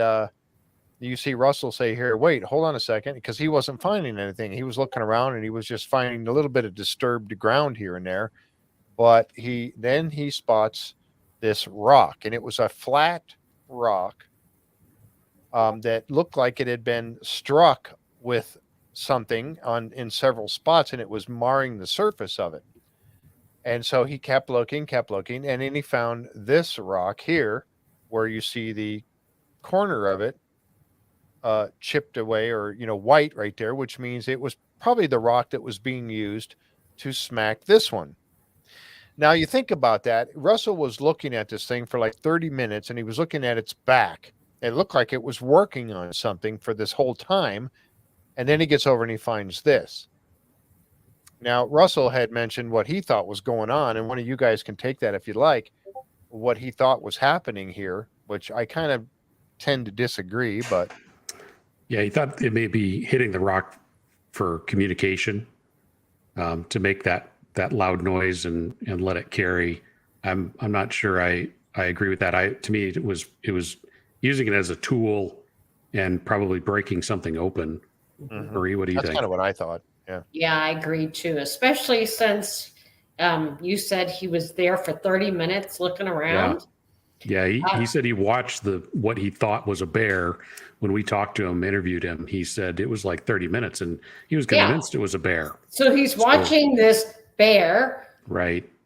you see Russell say, "Here, wait, hold on a second," because he wasn't finding anything. He was looking around, and he was just finding a little bit of disturbed ground here and there. But he spots this rock, and it was a flat rock that looked like it had been struck with something in several spots, and it was marring the surface of it. And so he kept looking, and then he found this rock here, where you see the corner of it chipped away, or white right there, which means it was probably the rock that was being used to smack this one. Now you think about that. Russell was looking at this thing for like 30 minutes, and he was looking at its back. It looked like it was working on something for this whole time. And then he gets over and he finds this. Now, Russell had mentioned what he thought was going on, and one of you guys can take that if you like, what he thought was happening here, which I kind of tend to disagree, but. Yeah, he thought it may be hitting the rock for communication, to make that loud noise and let it carry. I'm not sure I agree with that. To me, it was using it as a tool and probably breaking something open. Mm-hmm. Marie, what do you think? That's kind of what I thought. Yeah. Yeah, I agree too, especially since you said he was there for 30 minutes looking around. Yeah, he said he watched what he thought was a bear. When we talked to him, interviewed him, he said it was like 30 minutes, and he was convinced it was a bear. So he's watching this bear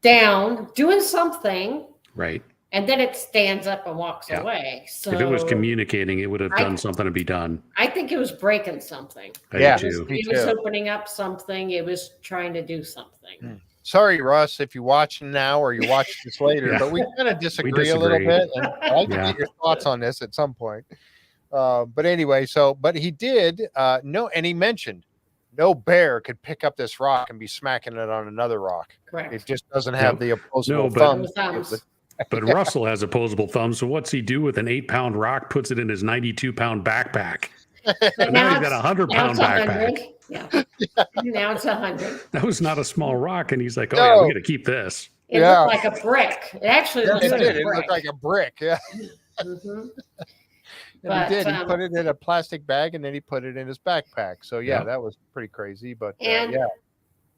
down, doing something. Right. And then it stands up and walks away. So if it was communicating, it would have done something to be done. I think it was breaking something. He was opening up something. It was trying to do something. Sorry, Russ, if you watch now or you watch this later, but we kind of disagree a little bit. And I'd like to get your thoughts on this at some point. But anyway, but he did know, and he mentioned no bear could pick up this rock and be smacking it on another rock. Correct. It just doesn't have the opposable thumbs. But Russell has opposable thumbs, so what's he do with an 8-pound rock? Puts it in his 92-pound backpack. And now he's got a 100-pound backpack. Yeah. Now it's 100. That was not a small rock, and he's like, we got to keep this. It looked like a brick. It actually looked like a brick. It looked like a brick, yeah. Mm-hmm. But, he did. He put it in a plastic bag, and then he put it in his backpack. So, that was pretty crazy. But,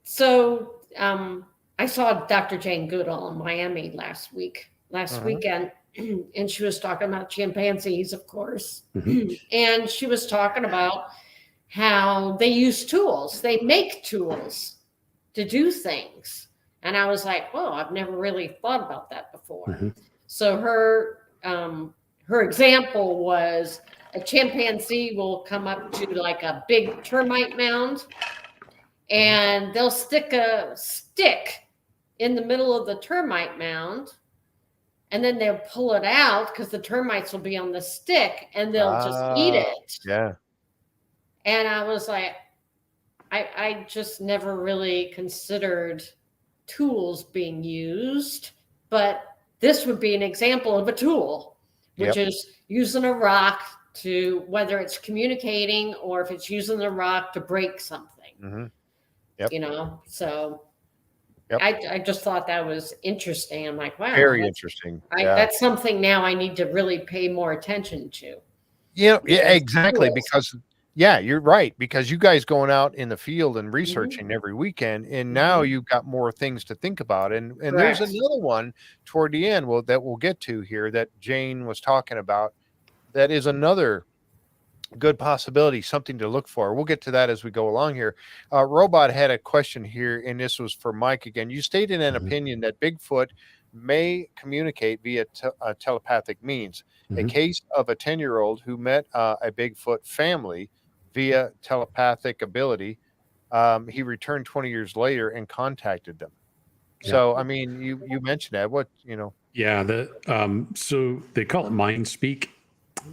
So, I saw Dr. Jane Goodall in Miami last weekend, and she was talking about chimpanzees, of course. Mm-hmm. And she was talking about how they use tools. They make tools to do things. And I was like, whoa, I've never really thought about that before. Mm-hmm. So her example was a chimpanzee will come up to like a big termite mound, and they'll stick a stick in the middle of the termite mound, and then they'll pull it out because the termites will be on the stick, and they'll just eat it. Yeah. And I was like, I just never really considered tools being used, but this would be an example of a tool, which is using a rock to, whether it's communicating or if it's using the rock to break something. Mm-hmm. So I just thought that was interesting. I'm like, wow. Very interesting. That's something now I need to really pay more attention to. Yeah, exactly. Tools. Because you're right. Because you guys going out in the field and researching every weekend, and now you've got more things to think about. And there's another one toward the end that we'll get to here that Jane was talking about. That is another good possibility, something to look for. We'll get to that as we go along here. Robot had a question here, and this was for Mike again. You stated an opinion that Bigfoot may communicate via telepathic means. A case of a 10-year-old who met a Bigfoot family via telepathic ability. He returned 20 years later and contacted them. So, I mean, you mentioned that. What, Yeah, so they call it mind speak.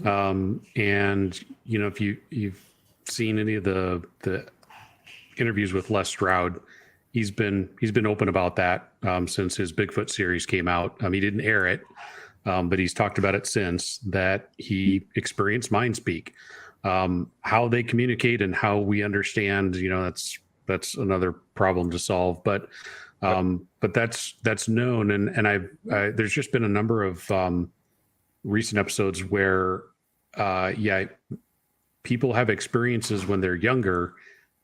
And if you've seen any of the interviews with Les Stroud, he's been open about that since his Bigfoot series came out. He didn't air it, but he's talked about it since, that he experienced mind speak. How they communicate and how we understand, that's another problem to solve. But that's known, and there's just been a number of recent episodes where people have experiences when they're younger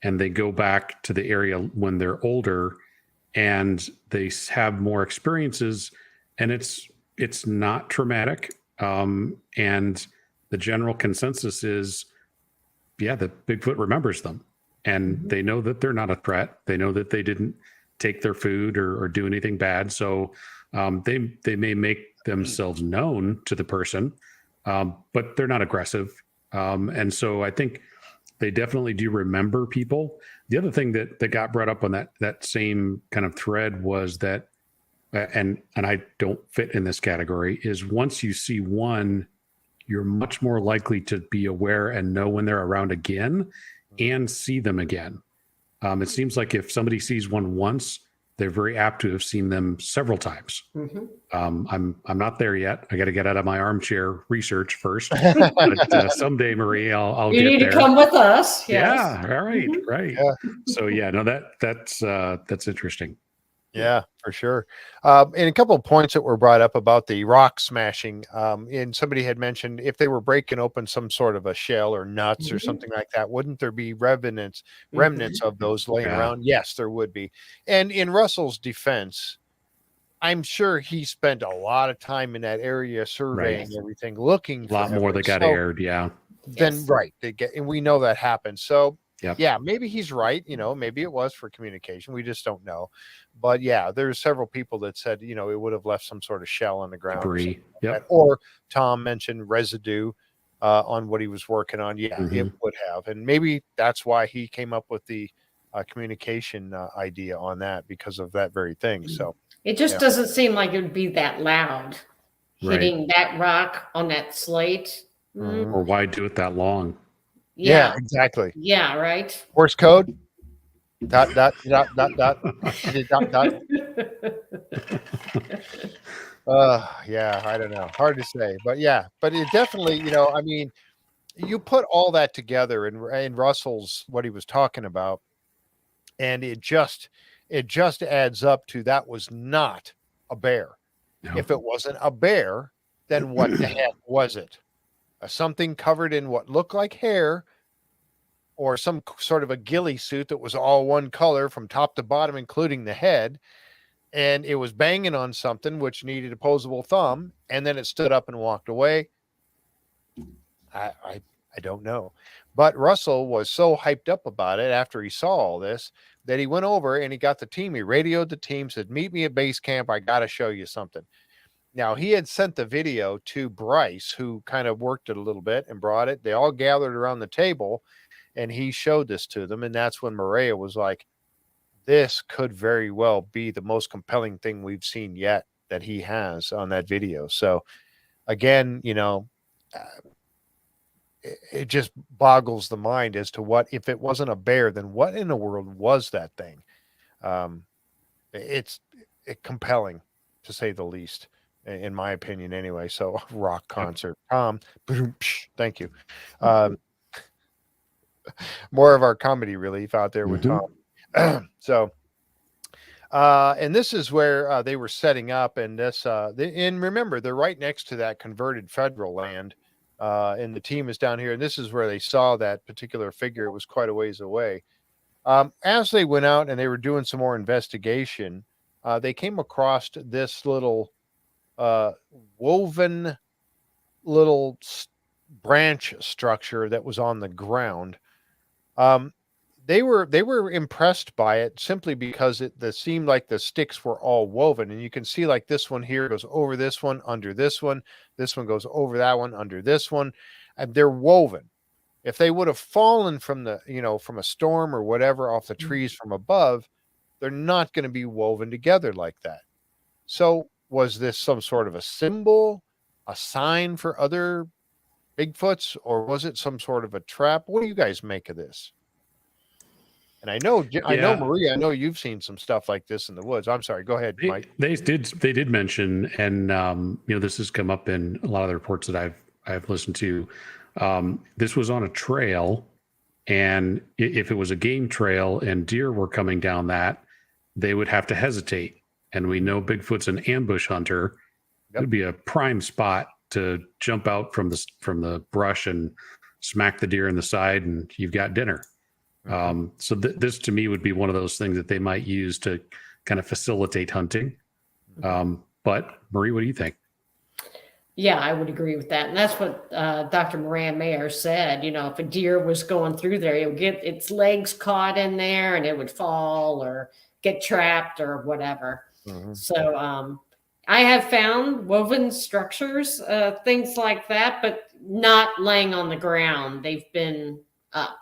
and they go back to the area when they're older and they have more experiences, and it's not traumatic. And the general consensus is, the Bigfoot remembers them, and they know that they're not a threat. They know that they didn't take their food or do anything bad. So they may make themselves known to the person, but they're not aggressive. And so I think they definitely do remember people. The other thing that got brought up on that same kind of thread was that, and I don't fit in this category, is once you see one, you're much more likely to be aware and know when they're around again and see them again. It seems like if somebody sees one once, they're very apt to have seen them several times. I'm not there yet. I got to get out of my armchair research first. But someday, Marie, I'll you get need there. to come with us. Yes. Yeah. All right. Right. Yeah. So that's interesting. Yeah, for sure. And a couple of points that were brought up about the rock smashing. And somebody had mentioned if they were breaking open some sort of a shell or nuts or something like that, wouldn't there be remnants of those laying around? Yes, there would be. And in Russell's defense, I'm sure he spent a lot of time in that area surveying everything, looking a lot more that got aired. Yeah. Then and we know that happened. So yeah, maybe he's right. Maybe it was for communication. We just don't know. But yeah, there's several people that said, it would have left some sort of shell on the ground. Debris. Or Tom mentioned residue on what he was working on. Yeah, it would have. And maybe that's why he came up with the communication idea on that, because of that very thing. So it just doesn't seem like it would be that loud hitting that rock on that slate. Or why do it that long? Yeah, exactly. Yeah, right. Morse code. ... Yeah, I don't know. Hard to say. But it definitely, you put all that together in Russell's, what he was talking about, and it just adds up to that was not a bear. No. If it wasn't a bear, then what the heck was it? Something covered in what looked like hair, or some sort of a ghillie suit that was all one color from top to bottom, including the head. And it was banging on something which needed opposable thumb. And then it stood up and walked away. I don't know. But Russell was so hyped up about it after he saw all this that he went over and he got the team. He radioed the team, said, meet me at base camp. I got to show you something. Now, he had sent the video to Bryce, who kind of worked it a little bit and brought it. They all gathered around the table, and he showed this to them. And that's when Mireya was like, this could very well be the most compelling thing we've seen yet that he has on that video. So, again, it just boggles the mind as to what, if it wasn't a bear, then what in the world was that thing? It's compelling, to say the least, in my opinion anyway. So rock concert. Thank you. More of our comedy relief out there with Tom. So and this is where they were setting up, and this and remember, they're right next to that converted federal land, and the team is down here, and this is where they saw that particular figure. It was quite a ways away. As they went out and they were doing some more investigation, they came across this little woven little branch structure that was on the ground. They were impressed by it simply because it seemed like the sticks were all woven, and you can see like this one here goes over this one, under this one goes over that one, under this one, and they're woven. If they would have fallen from from a storm or whatever off the trees from above, they're not going to be woven together like that. So was this some sort of a symbol, a sign for other Bigfoots, or was it some sort of a trap? What do you guys make of this? And I know, Maria, I know you've seen some stuff like this in the woods. I'm sorry. Go ahead, Mike. They did mention, and this has come up in a lot of the reports that I've listened to. This was on a trail, and if it was a game trail and deer were coming down that, they would have to hesitate. And we know Bigfoot's an ambush hunter. It would be a prime spot to jump out from the brush and smack the deer in the side, and you've got dinner. So this to me would be one of those things that they might use to kind of facilitate hunting. But Marie, what do you think? Yeah, I would agree with that. And that's what Dr. Mireya Mayer said. If a deer was going through there, it would get its legs caught in there and it would fall or get trapped or whatever. So I have found woven structures, things like that, but not laying on the ground. They've been up.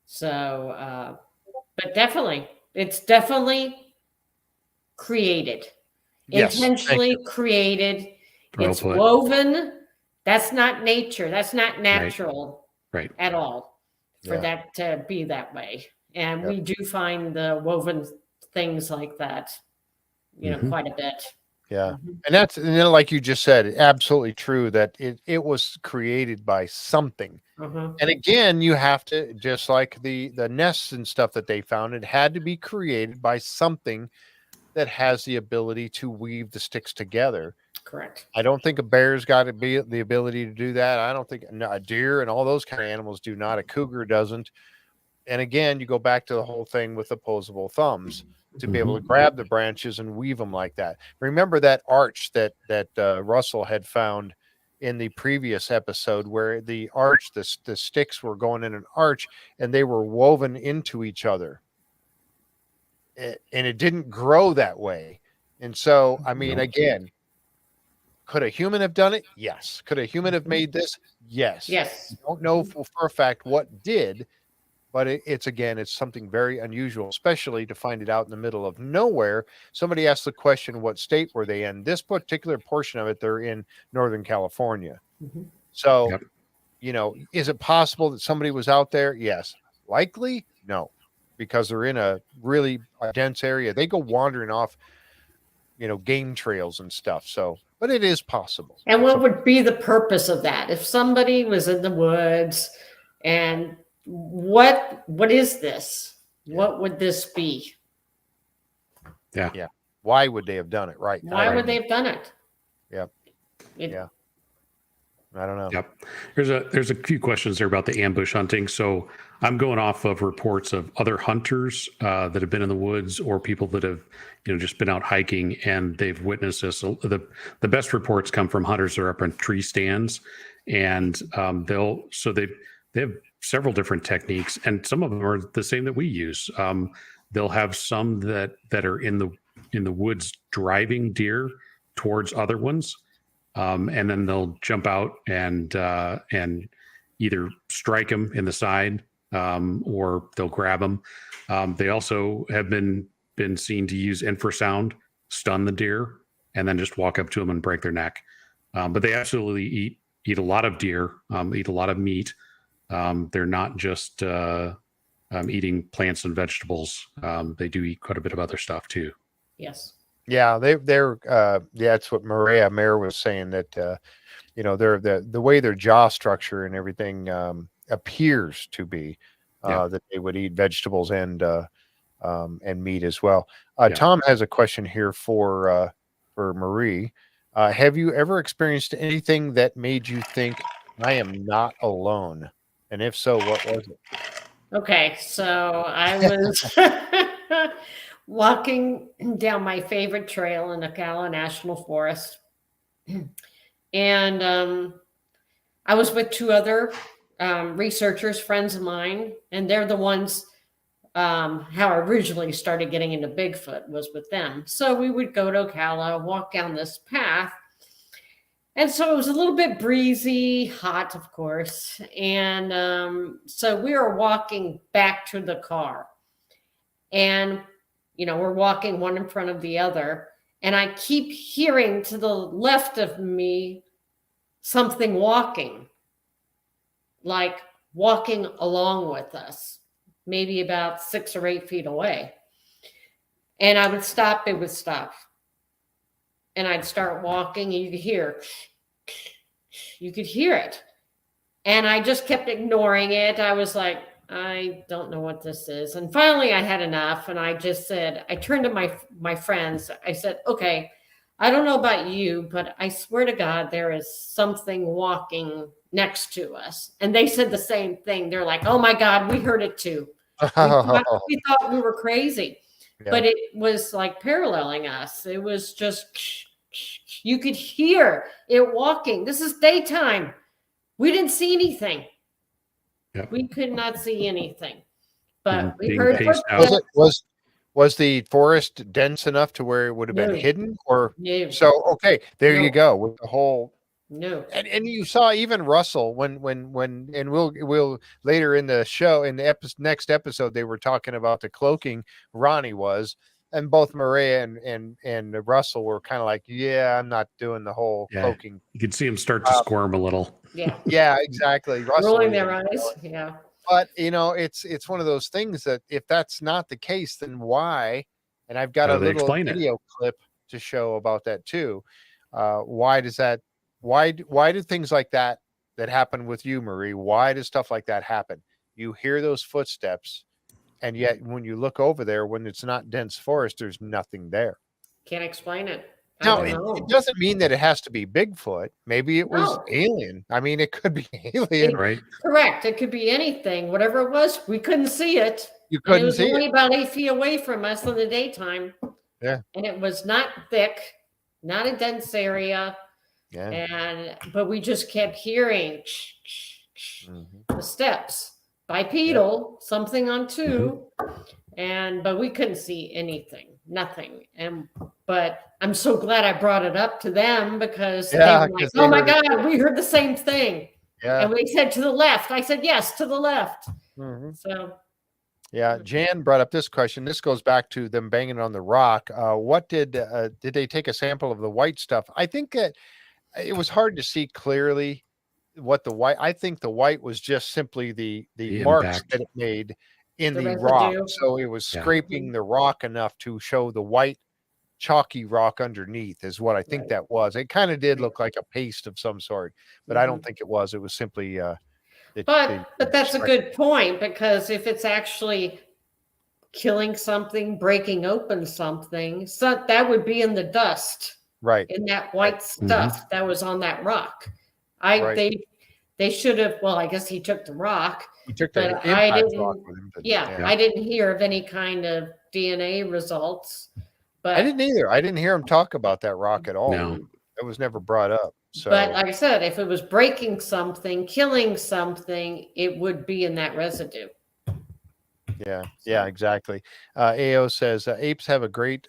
So, but definitely, it's definitely created, intentionally created. It's woven. That's not nature. That's not natural right. at all for that to be that way. And we do find the woven things like that, quite a bit. Yeah. And like you just said, absolutely true that it was created by something. And again, you have to, just like the nests and stuff that they found, it had to be created by something that has the ability to weave the sticks together. Correct. I don't think a bear's got to be the ability to do that. I don't think a deer and all those kind of animals do not. A cougar doesn't. And again, you go back to the whole thing with opposable thumbs to be able to grab the branches and weave them like that. Remember that arch that Russell had found in the previous episode, where the arch, the sticks were going in an arch and they were woven into each other. And it didn't grow that way. And so, I mean, again, could a human have done it? Yes. Could a human have made this? Yes. Yes. I don't know for a fact what did, but it's something very unusual, especially to find it out in the middle of nowhere. Somebody asked the question, what state were they in? This particular portion of it, they're in Northern California. So, is it possible that somebody was out there? Yes. Likely? No, because they're in a really dense area. They go wandering off, game trails and stuff. So, but it is possible. And what would be the purpose of that? If somebody was in the woods and what is this? What would this be? Yeah. Why would they have done it? Right. Why would they have done it? Yep. I don't know. Yep. There's a few questions there about the ambush hunting. So I'm going off of reports of other hunters that have been in the woods, or people that have, just been out hiking and they've witnessed this. So the best reports come from hunters that are up in tree stands, and they have several different techniques, and some of them are the same that we use. They'll have some that are in the woods driving deer towards other ones. And then they'll jump out and either strike them in the side, or they'll grab them. They also have been seen to use infrasound, stun the deer, and then just walk up to them and break their neck. But they absolutely eat a lot of deer, eat a lot of meat. They're not just eating plants and vegetables. They do eat quite a bit of other stuff too. Yes. Yeah, they're that's what Mireya Mayer was saying, that they're the way their jaw structure and everything appears to be that they would eat vegetables and meat as well. Tom has a question here for Marie. Have you ever experienced anything that made you think, I am not alone? And if so, what was it? Okay, so I was walking down my favorite trail in Ocala National Forest. And I was with two other researchers, friends of mine, and they're the ones how I originally started getting into Bigfoot was with them. So we would go to Ocala, walk down this path. And so it was a little bit breezy, hot, of course. And so we were walking back to the car. And we're walking one in front of the other. And I keep hearing to the left of me something walking, like walking along with us, maybe about 6 or 8 feet away. And I would stop, it would stop. And I'd start walking, and you could hear it. And I just kept ignoring it. I was like, I don't know what this is. And finally I had enough. And I just said, I turned to my friends. I said, okay, I don't know about you, but I swear to God, there is something walking next to us. And they said the same thing. They're like, oh my God, we heard it too. We thought we were crazy. Yeah. But it was like paralleling us. It was just, you could hear it walking. This is daytime. We didn't see anything. Yep. We could not see anything. But we heard footsteps. Was the forest dense enough to where it would have been hidden? Or so okay, there you go with the whole. No. And you saw even Russell when and we'll later in the show in the next episode they were talking about the cloaking Ronnie was, and both Mireya and Russell were kind of like, yeah, I'm not doing the whole cloaking. You could see him start to squirm a little. Yeah, exactly. Russell rolling their eyes. Yeah. But it's one of those things that if that's not the case, then why? And I've got a little video clip to show about that too. Why does that? Why do things like that happen with you, Marie? Why does stuff like that happen? You hear those footsteps, and yet when you look over there, when it's not dense forest, there's nothing there. Can't explain it. No, it doesn't mean that it has to be Bigfoot. Maybe it was alien. I mean, it could be alien, right? Correct. It could be anything. Whatever it was, we couldn't see it. You couldn't see it. It was only about 8 feet away from us in the daytime. Yeah. And it was not thick, not a dense area. Yeah. But we just kept hearing the steps. Bipedal, something on 2. But we couldn't see anything. Nothing. But I'm so glad I brought it up to them because they were like, oh my God, we heard the same thing. Yeah. And we said to the left. I said, yes, to the left. So. Yeah. Jan brought up this question. This goes back to them banging on the rock. What did they take a sample of the white stuff? I think that it was hard to see clearly what the white, I think the white was just simply the marks that it made in the rock. So it was scraping the rock enough to show the white chalky rock underneath is what I think that was. It kind of did look like a paste of some sort, but I don't think it was. It was simply but that's a good point, because if it's actually killing something, breaking open something, so that would be in the dust, right? In that white stuff that was on that rock. They should have. Well, I guess he took the rock. He took but I didn't. Rock with him, I didn't hear of any kind of DNA results. But I didn't either. I didn't hear him talk about that rock at all. No. It was never brought up. So, but like I said, if it was breaking something, killing something, it would be in that residue. Yeah, exactly. AO says apes have a great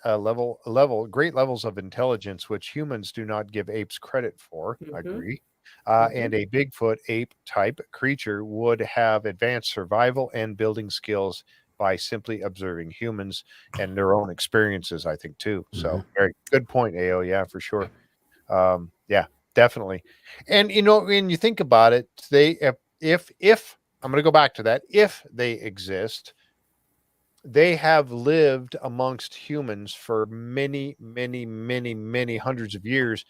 great levels of intelligence, which humans do not give apes credit for. I agree. And a Bigfoot ape type creature would have advanced survival and building skills by simply observing humans and their own experiences, I think, too. So very good point, AO. Yeah, for sure. Yeah, definitely. And, when you think about it, if I'm going to go back to that, if they exist, they have lived amongst humans for many, many, many, many hundreds of years,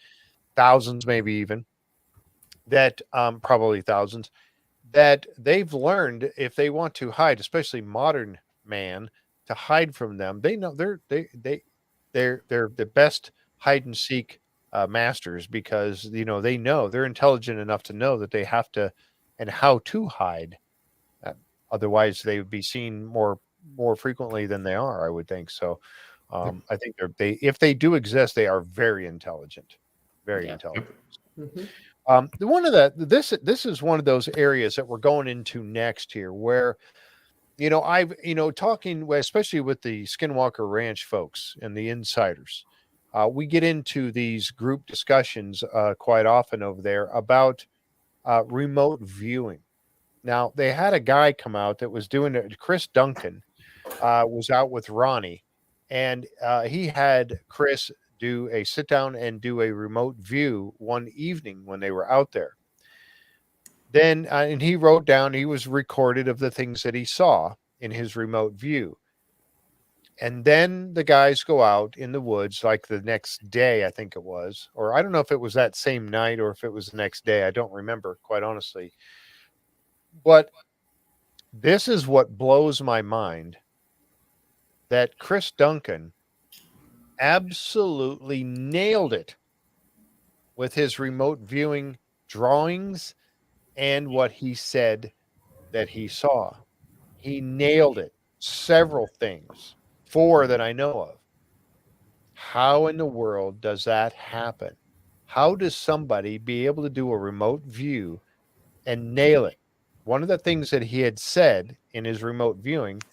thousands, maybe even, that probably thousands, that they've learned if they want to hide, especially modern man, to hide from them. They know they're the best hide and seek masters, because they know they're intelligent enough to know that they have to and how to hide. Otherwise, they would be seen more frequently than they are, I would think. So, I think if they do exist, they are very intelligent, very intelligent. This is one of those areas that we're going into next here, where I've talking especially with the Skinwalker Ranch folks and the insiders, we get into these group discussions quite often over there about remote viewing. Now, they had a guy come out that was doing it. Chris Duncan was out with Ronnie, And he had Chris do a sit down and do a remote view one evening when they were out there. Then, and he wrote down, he was recorded of the things that he saw in his remote view. And then the guys go out in the woods like the next day, I think it was, or I don't know if it was that same night or if it was the next day. I don't remember, quite honestly. But this is what blows my mind, that Chris Duncan absolutely nailed it with his remote viewing drawings and what he said that he saw. He nailed it. Several things. 4 that I know of. How in the world does that happen? How does somebody be able to do a remote view and nail it? One of the things that he had said in his remote viewing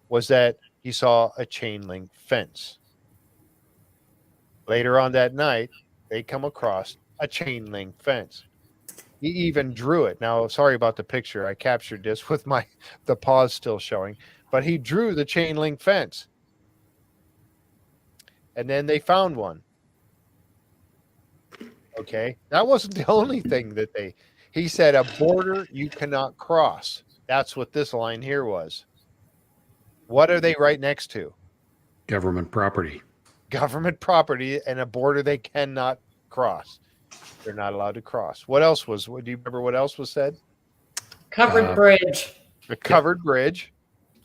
was that he saw a chain link fence. Later on that night, they come across a chain link fence. He even drew it. Now, sorry about the picture. I captured this with the paws still showing, but he drew the chain link fence. And then they found one. Okay. That wasn't the only thing that he said, a border you cannot cross. That's what this line here was. What are they right next to? Government property. Government property and a border they cannot cross. They're not allowed to cross. What else do you remember what else was said? Covered bridge. A covered bridge.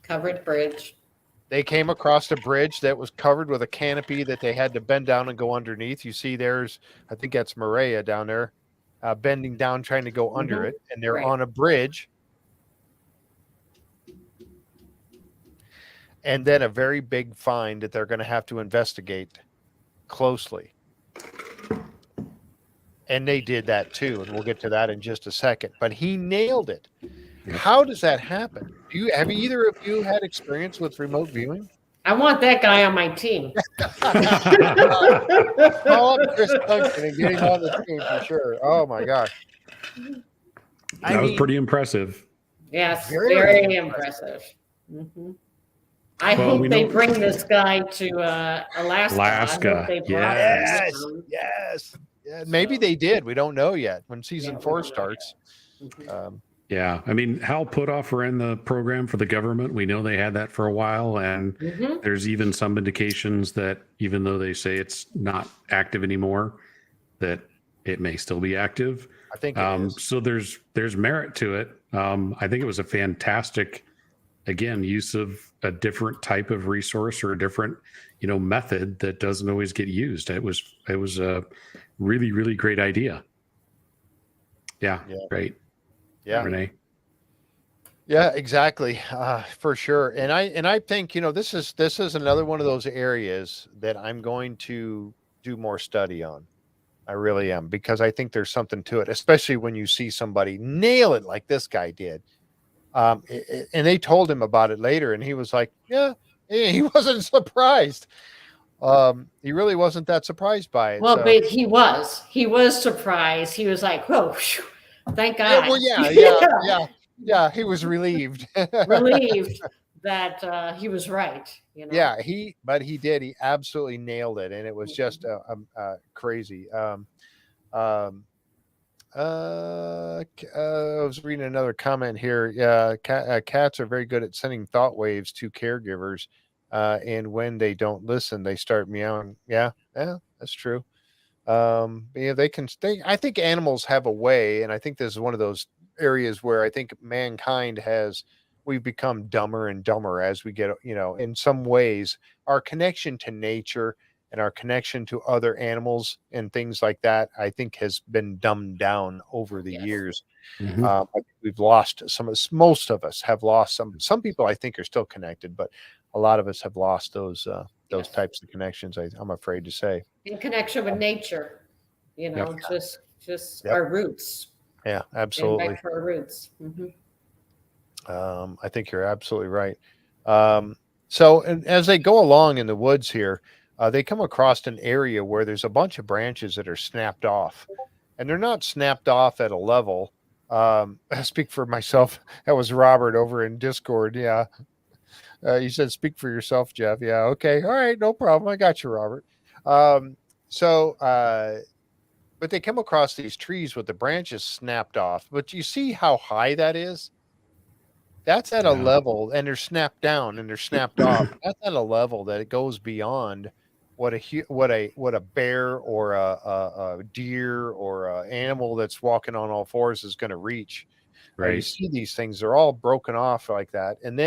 Covered bridge. They came across a bridge that was covered with a canopy that they had to bend down and go underneath. You see I think that's Mireya down there, bending down, trying to go under it. And they're on a bridge. And then a very big find that they're going to have to investigate closely. And they did that too. And we'll get to that in just a second. But he nailed it. How does that happen? Have either of you had experience with remote viewing? I want that guy on my team. Call up Chris Duncan and get him on the team for sure. Oh my gosh. That was pretty impressive. Yes, very impressive. Mm-hmm. I hope they bring this guy to Alaska. Yes. Yeah, maybe they did. We don't know yet when season 4 starts. Yeah, I mean, Hal Puthoff ran the program for the government. We know they had that for a while, and there's even some indications that even though they say it's not active anymore, that it may still be active. I think it is. So there's merit to it. I think it was a fantastic, again, use of a different type of resource or a different, method that doesn't always get used. It was a really, really great idea. Yeah. Great. Yeah. Renee. Yeah, exactly. For sure. And I think, this is another one of those areas that I'm going to do more study on. I really am, because I think there's something to it, especially when you see somebody nail it like this guy did. And they told him about it later, and he was like, yeah, he wasn't surprised. He really wasn't that surprised by it. Well, but he was surprised. He was like, whoa, whew, thank God. Yeah. He was relieved. Relieved that he was right. Yeah, but he did. He absolutely nailed it, and it was just crazy. I was reading another comment here. Yeah, cats are very good at sending thought waves to caregivers, and when they don't listen, they start meowing. Yeah, that's true. They can. I think animals have a way, and I think this is one of those areas where I think mankind we've become dumber and dumber as we get. In some ways, our connection to nature and our connection to other animals and things like that, I think, has been dumbed down over the years. We've lost most of us have lost some people I think are still connected, but a lot of us have lost those types of connections, I'm afraid to say. In connection with nature, just our roots. Yeah, absolutely. Back to our roots. I think you're absolutely right. So as they go along in the woods here, they come across an area where there's a bunch of branches that are snapped off, and they're not snapped off at a level. I speak for myself. That was Robert over in Discord. Yeah. You said, speak for yourself, Jeff. Yeah. Okay. All right. No problem. I got you, Robert. But they come across these trees with the branches snapped off. But you see how high that is? That's at a level, and they're snapped down and they're snapped off. That's at a level that it goes beyond what a bear or a deer or an animal that's walking on all fours is going to reach. You Right. see these things; they're all broken off like that, and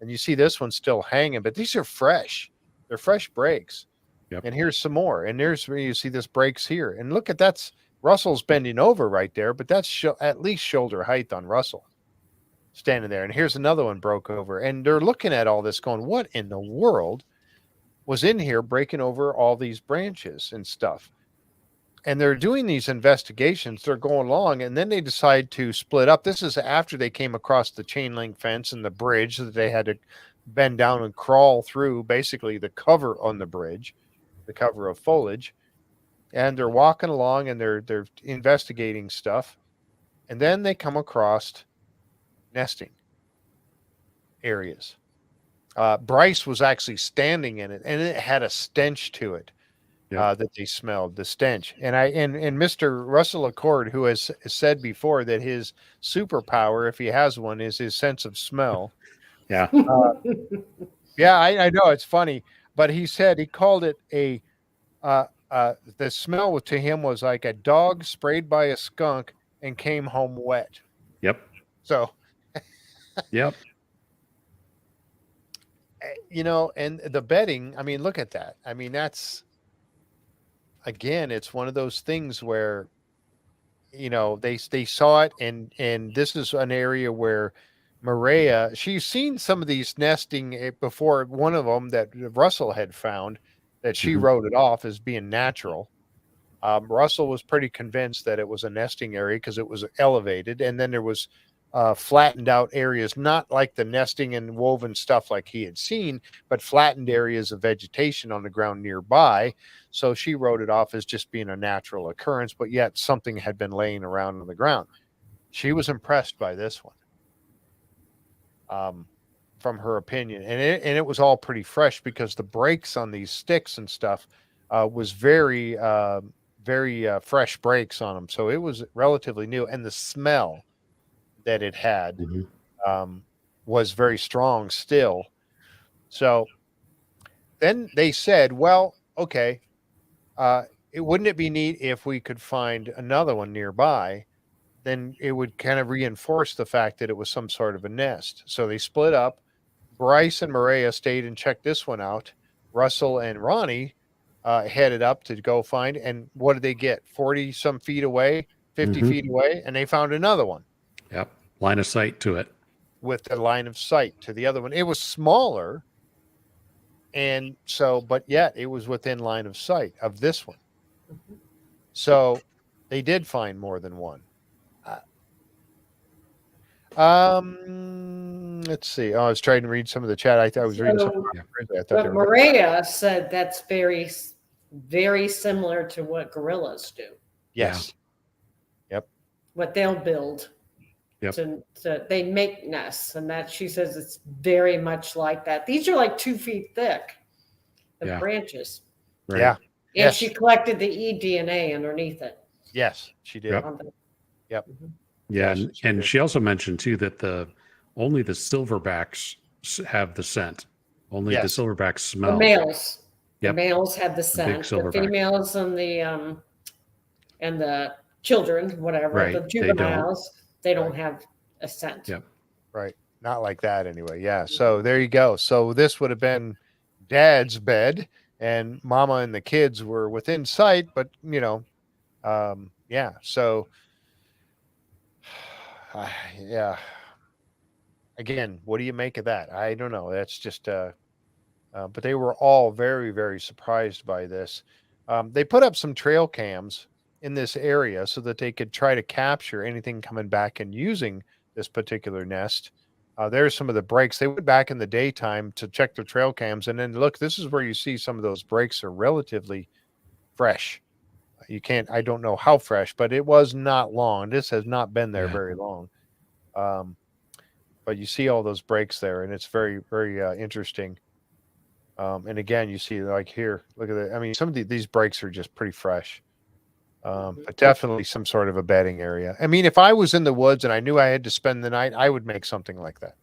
you see this one still hanging. But these are fresh; they're fresh breaks. Yep. And here's some more, and there's where you see this breaks here. And look at that's Russell's bending over right there, but that's at least shoulder height on Russell. Standing there, and here's another one broke over, and they're looking at all this going, what in the world was in here breaking over all these branches and stuff? And they're doing these investigations, they're going along, and then they decide to split up. This is after they came across the chain link fence and the bridge that they had to bend down and crawl through, basically the cover on the bridge, the cover of foliage. And they're walking along and they're investigating stuff, and then they come across nesting areas. Bryce was actually standing in it, and it had a stench to it that they smelled, the stench. And Mr. Russell Acord, who has said before that his superpower, if he has one, is his sense of smell. Yeah. Yeah, I know it's funny, but he said he called it the smell to him was like a dog sprayed by a skunk and came home wet. Yep. So. Yep. And the bedding, I mean, look at that. I mean, that's, again, it's one of those things where, they saw it, and this is an area where Mireya, she's seen some of these nesting before. One of them that Russell had found that she wrote it off as being natural. Russell was pretty convinced that it was a nesting area because it was elevated, and then there was flattened out areas, not like the nesting and woven stuff like he had seen, but flattened areas of vegetation on the ground nearby. So she wrote it off as just being a natural occurrence, but yet something had been laying around on the ground. She was impressed by this one, from her opinion. And it was all pretty fresh because the breaks on these sticks and stuff was very fresh breaks on them. So it was relatively new. And the smell that it had was very strong still. So then they said, well, okay, wouldn't it be neat if we could find another one nearby? Then it would kind of reinforce the fact that it was some sort of a nest. So they split up. Bryce and Mireya stayed and checked this one out. Russell and Ronnie headed up to go find, and what did they get? 40 some feet away, 50 feet away, and they found another one. Yep. Line of sight to it. With the line of sight to the other one. It was smaller. And so, but yet it was within line of sight of this one. So they did find more than one. Let's see. Oh, I was trying to read some of the chat. I thought I was reading something. But Mireya said that's very, very similar to what gorillas do. Yes. Yeah. Yep. What they'll build. Yep. So they make nests, and that she says it's very much like that. These are like 2 feet thick, the branches. Right. Yeah. And she collected the eDNA underneath it. Yes, she did. Yep. Yeah, and she also mentioned too that only the silverbacks have the scent. Only the silverbacks smell. The males. Yep. The males have the scent. The females and the children, whatever, the juveniles, they don't have a scent. Yep. Right. Not like that anyway. Yeah. So there you go. So this would have been Dad's bed, and Mama and the kids were within sight, but yeah. So yeah. Again, what do you make of that? I don't know. That's just but they were all very, very surprised by this. They put up some trail cams in this area so that they could try to capture anything coming back and using this particular nest. There's some of the breaks. They went back in the daytime to check their trail cams, and then look, this is where you see some of those breaks are relatively fresh. I don't know how fresh, but it was not long. This has not been there very long. but you see all those breaks there, and it's very, very interesting. And again, you see like here, look at that. I mean, some of these breaks are just pretty fresh. But definitely some sort of a bedding area. I mean, if I was in the woods and I knew I had to spend the night, I would make something like that.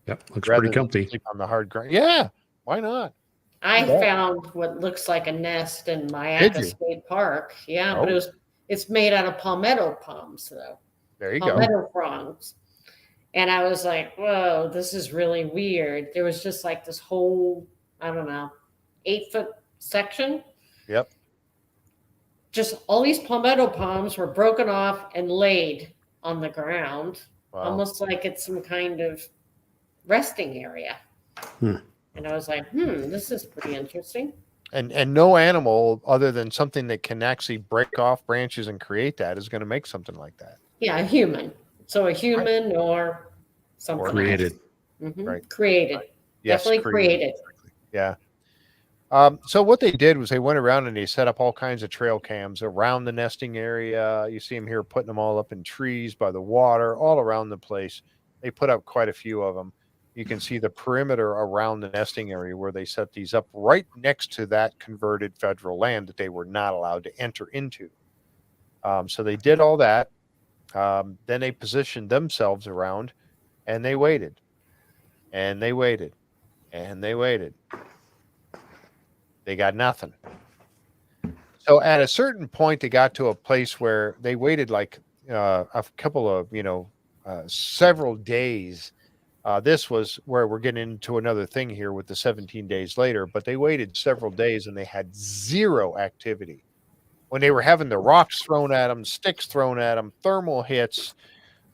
Yep, looks Rather pretty than comfy. sleep on the hard ground. Yeah, why not? I Yeah. found what looks like a nest in Did Mireya you? State Park. Yeah, Oh. but it's made out of palmetto palms though. There you go. Palmetto fronds. And I was like, whoa, this is really weird. There was just like this whole, I don't know, 8-foot section. Yep. Just all these palmetto palms were broken off and laid on the ground, Wow. almost like it's some kind of resting area. And I was like, this is pretty interesting. And no animal other than something that can actually break off branches and create that is going to make something like that. Yeah, a human. So a human or something Created. else. Right. Created. Yes, Definitely created. Yeah. So what they did was they went around and they set up all kinds of trail cams around the nesting area. You see them here putting them all up in trees by the water, all around the place. They put up quite a few of them. You can see the perimeter around the nesting area where they set these up right next to that converted federal land that they were not allowed to enter into. So they did all that. Then they positioned themselves around and they waited and they waited and they waited. They got nothing. So at a certain point, they got to a place where they waited like a couple of, several days. This was where we're getting into another thing here with the 17 days later, but they waited several days and they had zero activity. When they were having the rocks thrown at them, sticks thrown at them, thermal hits,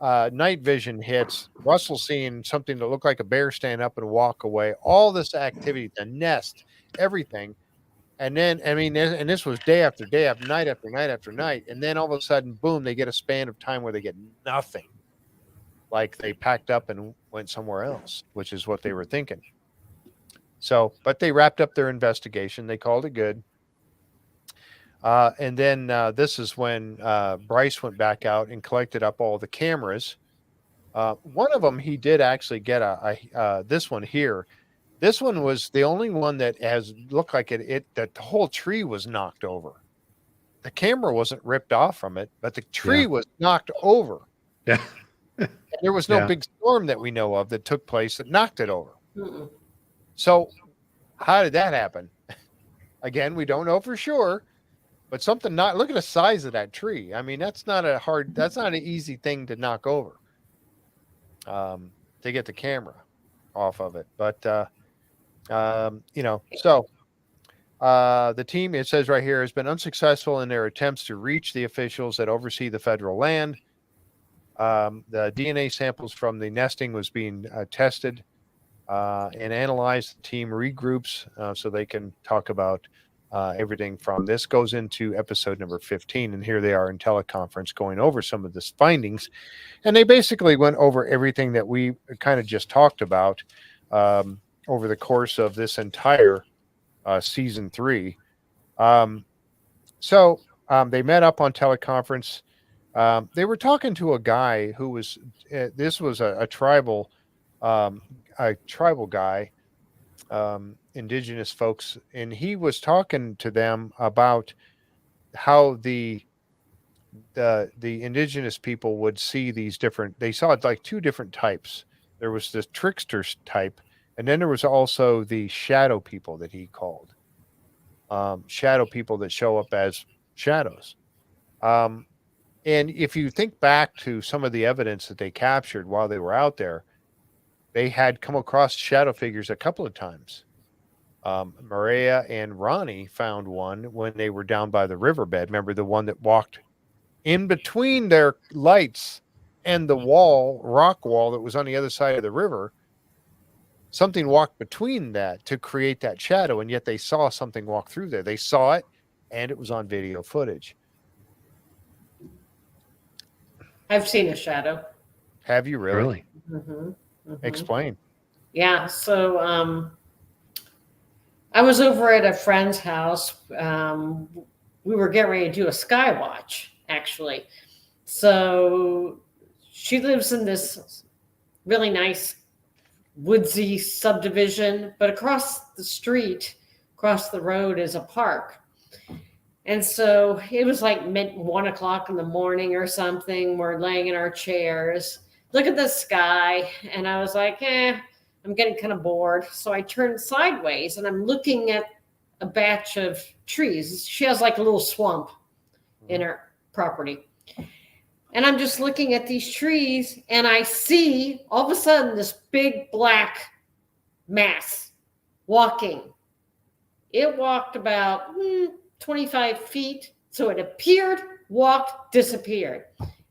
night vision hits, Russell seeing something that looked like a bear stand up and walk away, all this activity, the nest, everything. And then, I mean, and this was day after day, after night after night after night. And then all of a sudden, boom, they get a span of time where they get nothing. Like they packed up and went somewhere else, which is what they were thinking. So, but they wrapped up their investigation. They called it good. And then this is when Bryce went back out and collected up all the cameras. One of them, he did actually get this one here. This one was the only one that has looked like that the whole tree was knocked over. The camera wasn't ripped off from it, but the tree was knocked over. Yeah. There was no big storm that we know of that took place that knocked it over. Mm-mm. So how did that happen? Again, we don't know for sure, but something look at the size of that tree. I mean, that's not an easy thing to knock over, to get the camera off of it. But, the team, it says right here, has been unsuccessful in their attempts to reach the officials that oversee the federal land. The DNA samples from the nesting was being tested and analyzed. The team regroups so they can talk about everything from this. Goes into episode number 15, and here they are in teleconference going over some of this findings. And they basically went over everything that we kind of just talked about over the course of this entire season 3. So they met up on teleconference. They were talking to a guy who was, this was a tribal guy, indigenous folks, and he was talking to them about how the indigenous people would see these different. They saw it like 2 different types. There was this trickster type, and then there was also the shadow people that he called shadow people that show up as shadows. And if you think back to some of the evidence that they captured while they were out there, they had come across shadow figures a couple of times. Mireya and Ronnie found one when they were down by the riverbed. Remember the one that walked in between their lights and the rock wall that was on the other side of the river? Something walked between that to create that shadow, and yet they saw something walk through there. They saw it, and it was on video footage. I've seen a shadow. Have you really? Mm-hmm. Mm-hmm. Explain. Yeah. So I was over at a friend's house. We were getting ready to do a sky watch, actually. So she lives in this really nice woodsy subdivision, but across the street, across the road is a park. And so it was like 1 o'clock in the morning or something. We're laying in our chairs, look at the sky. And I was like, I'm getting kind of bored. So I turned sideways and I'm looking at a batch of trees. She has like a little swamp in her property. And I'm just looking at these trees and I see all of a sudden this big black mass walking. It walked about 25 feet. So it appeared, walked, disappeared.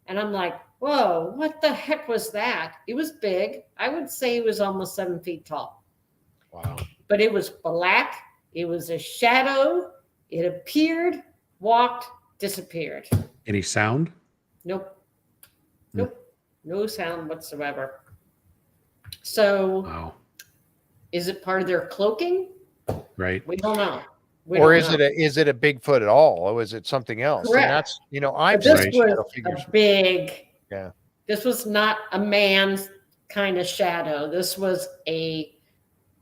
And I'm like, whoa, what the heck was that? It was big. I would say it was almost 7 feet tall. Wow. But it was black. It was a shadow. It appeared, walked, disappeared. Any sound? Nope. No sound whatsoever. So Wow. Is it part of their cloaking? Right. We don't know. Or is it a Bigfoot at all? Or is it something else? Correct. And that's, I've This seen was shadow figures. a big. Yeah. This was not a man's kind of shadow. This was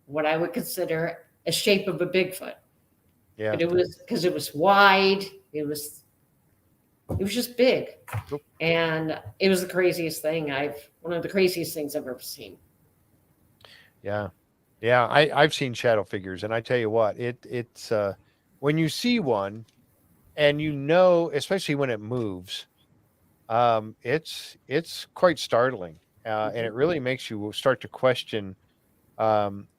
what I would consider a shape of a Bigfoot. Yeah. But it was because it was wide. It was just big. Cool. And it was the craziest thing one of the craziest things I've ever seen. Yeah. Yeah. I've seen shadow figures, and I tell you what, it's when you see one and especially when it moves, it's quite startling. And it really makes you start to question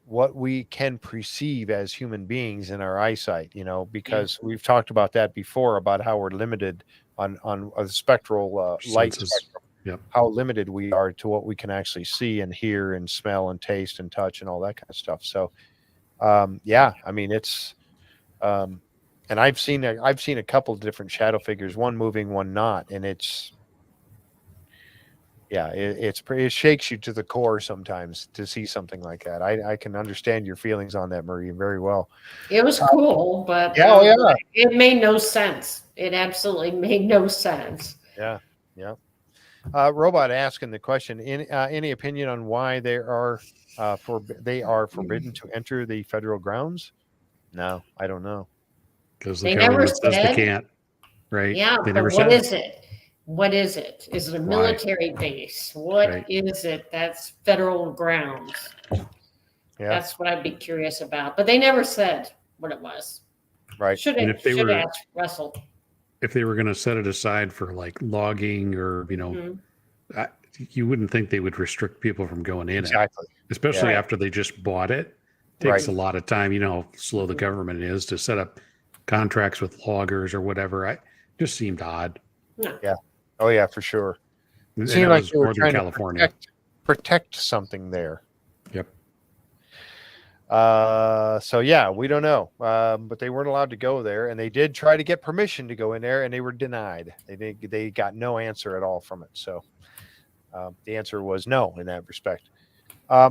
what we can perceive as human beings in our eyesight, because we've talked about that before, about how we're limited on a spectral light spectrum, Yep. how limited we are to what we can actually see and hear and smell and taste and touch and all that kind of stuff. So, it's, and I've seen a couple of different shadow figures, one moving, one not, and it shakes you to the core sometimes to see something like that. I can understand your feelings on that, Marie, very well. It was cool, but it made no sense. It absolutely made no sense. Yeah. Robot asking the question: any opinion on why they are forbidden to enter the federal grounds? No, I don't know. Because the government says they can't. Right? Yeah, they but what is it? What is it? Is it a military base? What is it? That's federal grounds. Yeah. That's what I'd be curious about. But they never said what it was. Right. Should ask Russell. If they were going to set it aside for like logging or, you wouldn't think they would restrict people from going in it. Especially after they just bought it. It takes a lot of time. You know how slow the government is to set up contracts with loggers or whatever. It just seemed odd. No. Yeah. Oh, yeah, for sure. It seemed like they were trying to protect something there. Yep. We don't know. But they weren't allowed to go there, and they did try to get permission to go in there, and they were denied. They got no answer at all from it. So the answer was no in that respect.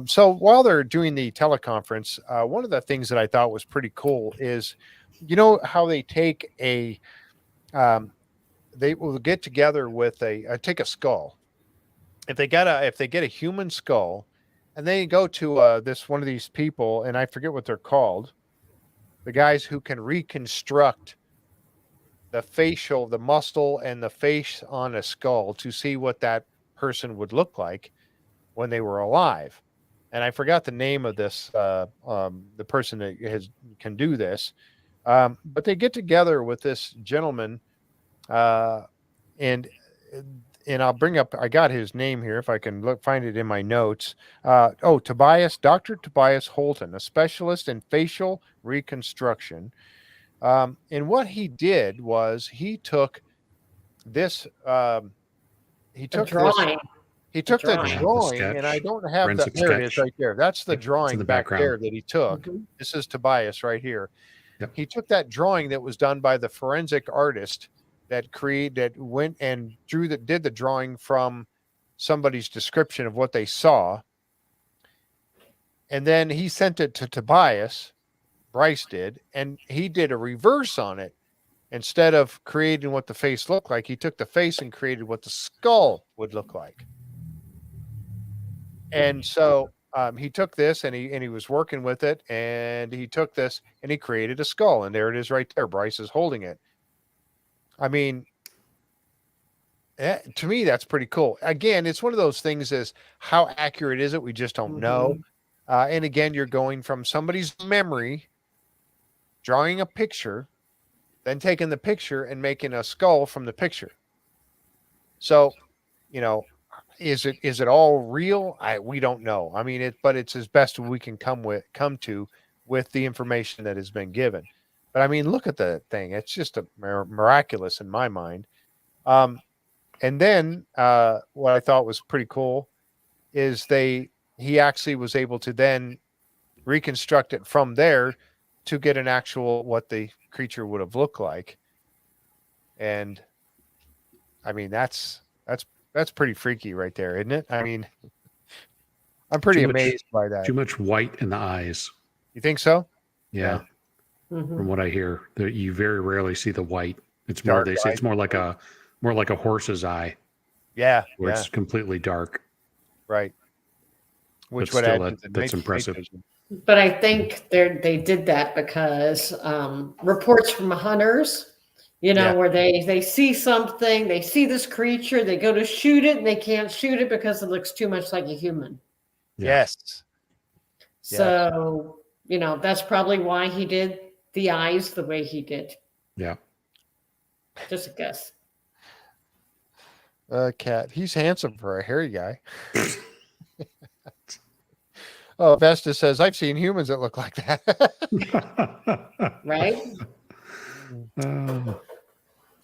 So while they're doing the teleconference, one of the things that I thought was pretty cool is, how they take they will get together with take a skull. If they get a human skull, and they go to one of these people, and I forget what they're called, the guys who can reconstruct the muscle and the face on a skull to see what that person would look like when they were alive. And I forgot the name of this, the person that can do this. But they get together with this gentleman, and I'll bring up, I got his name here if I can find it in my notes. Dr. Tobias Holton, a specialist in facial reconstruction. And what he did was he took this, he took the drawing, and I don't have that. There it is right there. That's the drawing back there that he took. Mm-hmm. This is Tobias right here. Yep. He took that drawing that was done by the forensic artist that went and did the drawing from somebody's description of what they saw. And then he sent it to Tobias, Bryce did, and he did a reverse on it. Instead of creating what the face looked like, he took the face and created what the skull would look like. And so he took this and he was working with it, and he took this and he created a skull, and there it is right there. Bryce is holding it. I mean, to me, that's pretty cool. Again, it's one of those things is how accurate is it? We just don't know. And again, you're going from somebody's memory, drawing a picture, then taking the picture and making a skull from the picture. So, is it all real? We don't know. I mean, but it's as best we can come to with the information that has been given. But I mean, look at the thing. It's just a miraculous in my mind. And then what I thought was pretty cool is he actually was able to then reconstruct it from there to get an actual what the creature would have looked like. And I mean, that's pretty freaky right there, isn't it? I mean, I'm pretty amazed by that. Too much white in the eyes. You think so? Yeah. From what I hear, you very rarely see the white. It's more, they say it's more like a horse's eye. Yeah. Where it's completely dark. Right. Which would add that's impressive. But I think they did that because reports from hunters, where they see something, they see this creature, they go to shoot it, and they can't shoot it because it looks too much like a human. Yes. So, that's probably why he did the eyes the way he did. Yeah. Just a guess. Cat. He's handsome for a hairy guy. Oh, Vesta says, I've seen humans that look like that. Right?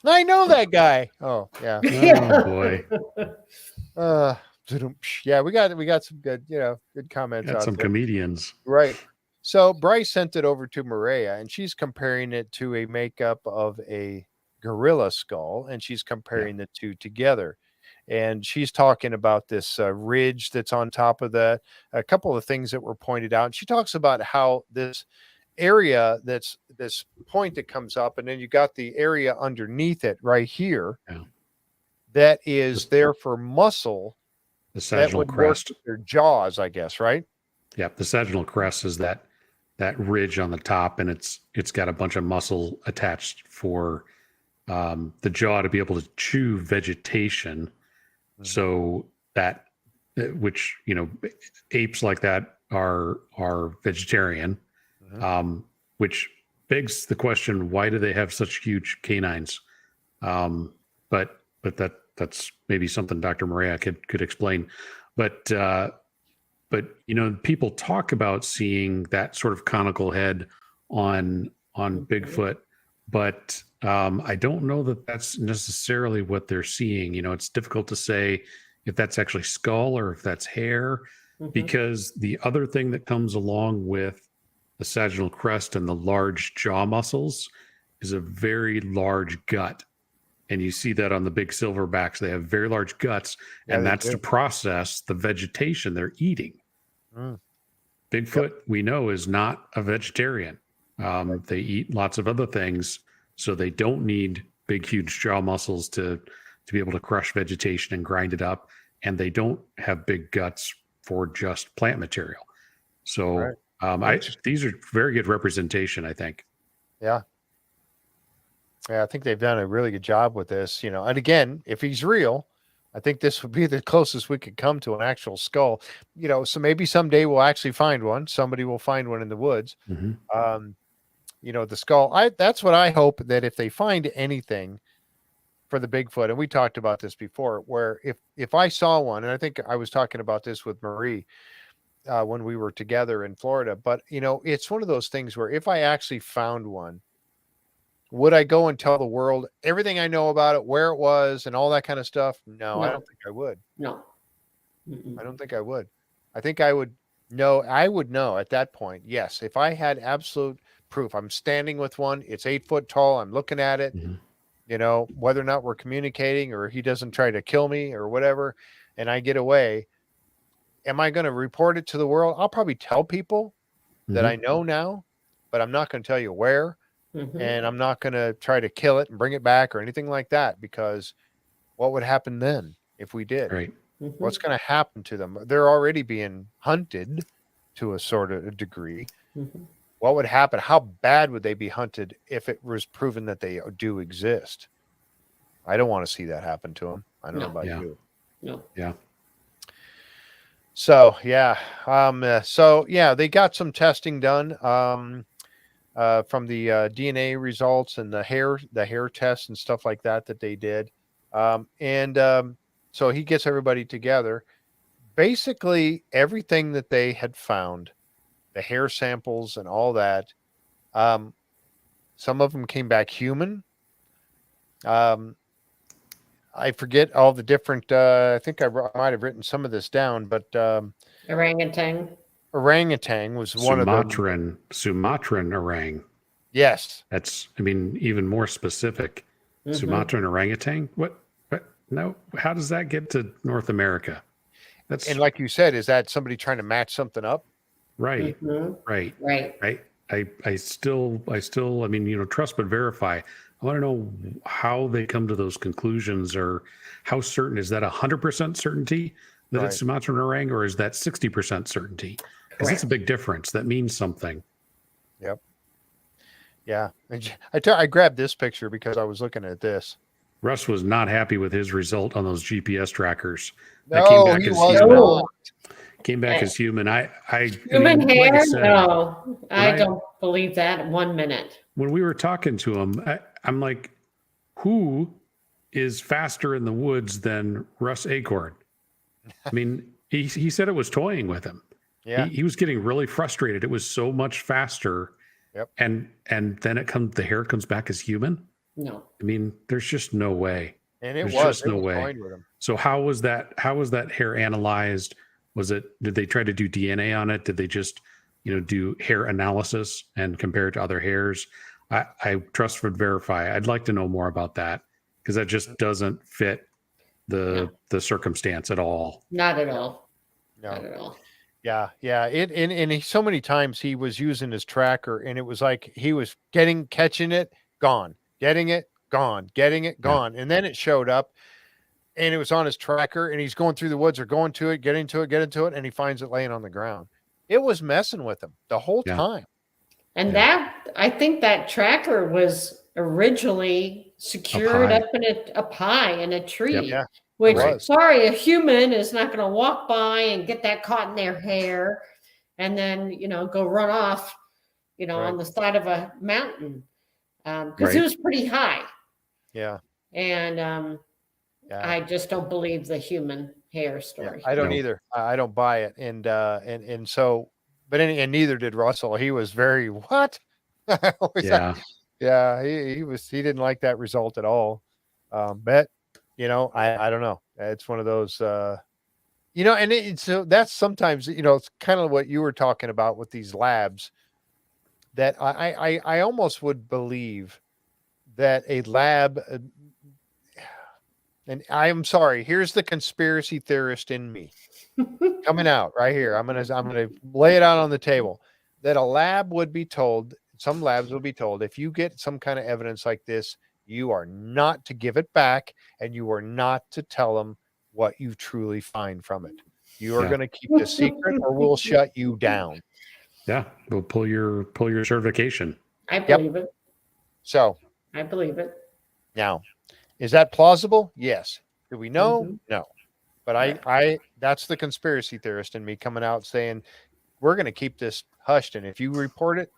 I know that guy. Oh, yeah. Oh, boy. Yeah, we got some good, good comments. Got some there. Comedians. Right. So Bryce sent it over to Mireya, and she's comparing it to a makeup of a gorilla skull, and she's comparing the two together. And she's talking about this ridge that's on top of that, a couple of things that were pointed out. And she talks about how this area, that's this point that comes up, and then you got the area underneath it right here that is there for muscle. The sagittal crest. Their jaws, I guess, right? Yeah, the sagittal crest is that ridge on the top, and it's got a bunch of muscle attached for the jaw to be able to chew vegetation. So that, which apes like that are vegetarian, which begs the question: why do they have such huge canines? But that's maybe something Dr. Mireya could explain. But people talk about seeing that sort of conical head on Bigfoot, but I don't know that that's necessarily what they're seeing. It's difficult to say if that's actually skull or if that's hair, because the other thing that comes along with the sagittal crest and the large jaw muscles is a very large gut. And you see that on the big silverbacks. They have very large guts, and that's to process the vegetation they're eating. Bigfoot, we know, is not a vegetarian. They eat lots of other things, so they don't need big, huge jaw muscles to be able to crush vegetation and grind it up. And they don't have big guts for just plant material. So these are very good representation, I think. Yeah. Yeah, I think they've done a really good job with this, And again, if he's real, I think this would be the closest we could come to an actual skull. So maybe someday we'll actually find one. Somebody will find one in the woods. The skull. That's what I hope, that if they find anything for the Bigfoot, and we talked about this before, where if I saw one, and I think I was talking about this with Marie when we were together in Florida, but it's one of those things where if I actually found one, would I go and tell the world everything I know about it, where it was, and all that kind of stuff? No, I don't think I would. No. I don't think I would. I think I would know. I would know at that point. Yes. If I had absolute proof, I'm standing with one, it's 8 foot tall, I'm looking at it, whether or not we're communicating or he doesn't try to kill me or whatever, and I get away, am I going to report it to the world? I'll probably tell people that I know now, but I'm not going to tell you where. And I'm not going to try to kill it and bring it back or anything like that, because what would happen then if we did? Right. Mhm. What's going to happen to them? They're already being hunted to a sort of a degree. Mhm. What would happen? How bad would they be hunted if it was proven that they do exist? I don't want to see that happen to them. I don't know No. about Yeah. you. No. Yeah. So yeah, they got some testing done from the DNA results and the hair tests and stuff like that they did, so he gets everybody together. Basically, everything that they had found, the hair samples and all that, some of them came back human. I forget all the different. I think I might have written some of this down, but Orangutan. orangutan was one of the Sumatran orang. yes. That's, I mean, even more specific. Mhm. Sumatran orangutan. What? No. How does that get to North America? That's And like you said, is that somebody trying to match something up? right. Mhm. Right. Right. I still, I mean, trust but verify. I want to know how they come to those conclusions, or how certain is that 100% certainty that it's Sumatran orang, or is that 60% certainty? Because that's a big difference. That means something. Yep. Yeah. I grabbed this picture because I was looking at this. Russ was not happy with his result on those GPS trackers. No, he was human. not. Came back as human. Human like hair? I said, No, I don't believe that 1 minute. When we were talking to him, I'm like, who is faster in the woods than Russ Acord? I mean, he said it was toying with him. Yeah. He was getting really frustrated. It was so much faster. Yep. And then the hair comes back as human. No. I mean, there's just no way. And There's just no way. toying with him. So how was that hair analyzed? Did they try to do DNA on it? Did they just, do hair analysis and compare it to other hairs? I trust but verify. I'd like to know more about that, because that just doesn't fit the circumstance at all. Not at all. No. Not at all. Yeah. So many times he was using his tracker, and it was like he was catching it, gone, getting it, gone, getting it, gone. And then it showed up, and it was on his tracker, and he's going through the woods or going to it, getting to it, and he finds it laying on the ground. It was messing with him the whole time. And I think that tracker was originally secured up high in a tree. Yep. Yeah. Which, sorry, a human is not going to walk by and get that caught in their hair and then, go run off, on the side of a mountain. Because it was pretty high. Yeah. And I just don't believe the human hair story. Yeah, I don't either. I don't buy it. And neither did Russell. He was very, what? Yeah. He didn't like that result at all. But I don't know. It's one of those, so that's sometimes, it's kind of what you were talking about with these labs, that I almost would believe that a lab, and I'm sorry, here's the conspiracy theorist in me coming out right here. I'm going to lay it out on the table, that some labs would be told, if you get some kind of evidence like this, you are not to give it back, and you are not to tell them what you truly find from it. You are going to keep the secret, or we'll shut you down. Yeah, we'll pull your certification. I believe it. So I believe it. Now, is that plausible? Yes. Do we know? No. But I that's the conspiracy theorist in me coming out saying, we're going to keep this hushed, and if you report it,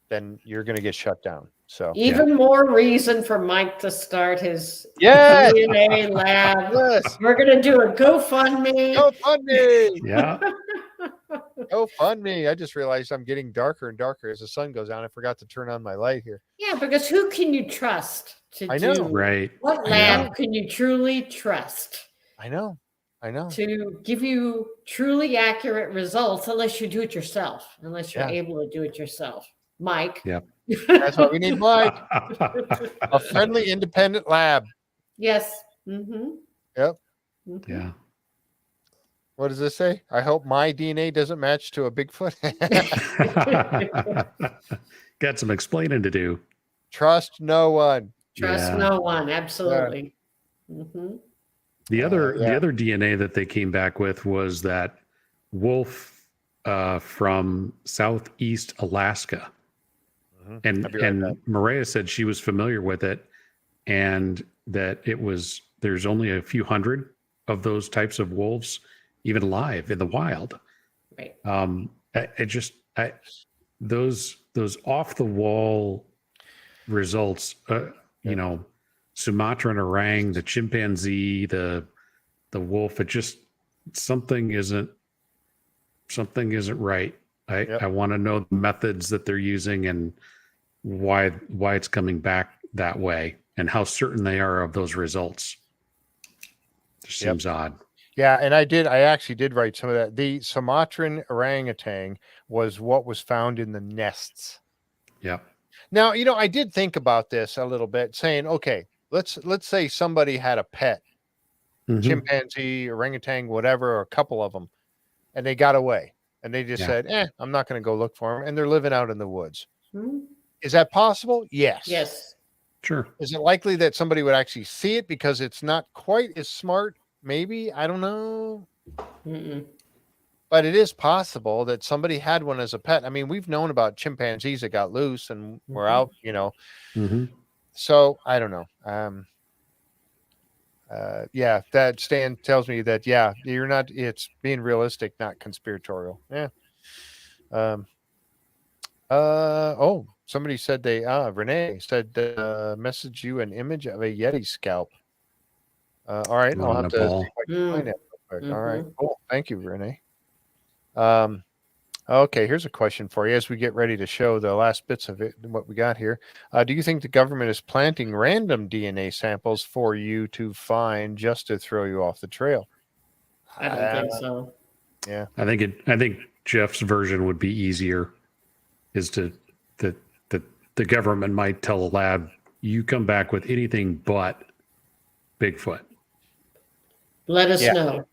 then you're going to get shut down. So even more reason for Mike to start his DNA lab. Yes. We're going to do a GoFundMe. Yeah. GoFundMe. I just realized I'm getting darker and darker as the sun goes down. I forgot to turn on my light here. Yeah, because who can you trust to do? Right. What lab can you truly trust? I know. To give you truly accurate results, unless you do it yourself, unless you're able to do it yourself. Mike. Yep. That's why we need Mike. A friendly, independent lab. Yes. Mm-hmm. Yep. Mm-hmm. Yeah. What does this say? I hope my DNA doesn't match to a Bigfoot. Got some explaining to do. Trust no one. Trust no one. Absolutely. Mm-hmm. The other DNA that they came back with was that wolf from southeast Alaska. And Mireya said she was familiar with it, and that there's only a few hundred of those types of wolves even alive in the wild. Right. Those off the wall results, you know, Sumatran orang, the chimpanzee, the wolf, something isn't right. I want to know the methods that they're using and why it's coming back that way and how certain they are of those results. It seems odd. Yeah, and I actually did write some of that. The Sumatran orangutan was what was found in the nests. Yeah. Now, you know, I did think about this a little bit, saying, okay, let's say somebody had a pet, chimpanzee, orangutan, whatever, or a couple of them, and they got away, and they just said, I'm not going to go look for them, and they're living out in the woods. Mm-hmm. Is that possible? Yes. Yes. Sure. Is it likely that somebody would actually see it because it's not quite as smart? Maybe. I don't know. Mm-mm. But it is possible that somebody had one as a pet. I mean, we've known about chimpanzees that got loose and were out, you know. So I don't know. That Stan tells me that, you're not, it's being realistic, not conspiratorial. Yeah. Somebody said Renee said, message you an image of a Yeti scalp. All right. I'll have to see if I can find it real quick. All right. Cool. Thank you, Renee. Okay. Here's a question for you as we get ready to show the last bits of it, what we got here. Do you think the government is planting random DNA samples for you to find just to throw you off the trail? I don't think so. Yeah. I think Jeff's version would be easier, is that the government might tell a lab, you come back with anything but Bigfoot. Let us know.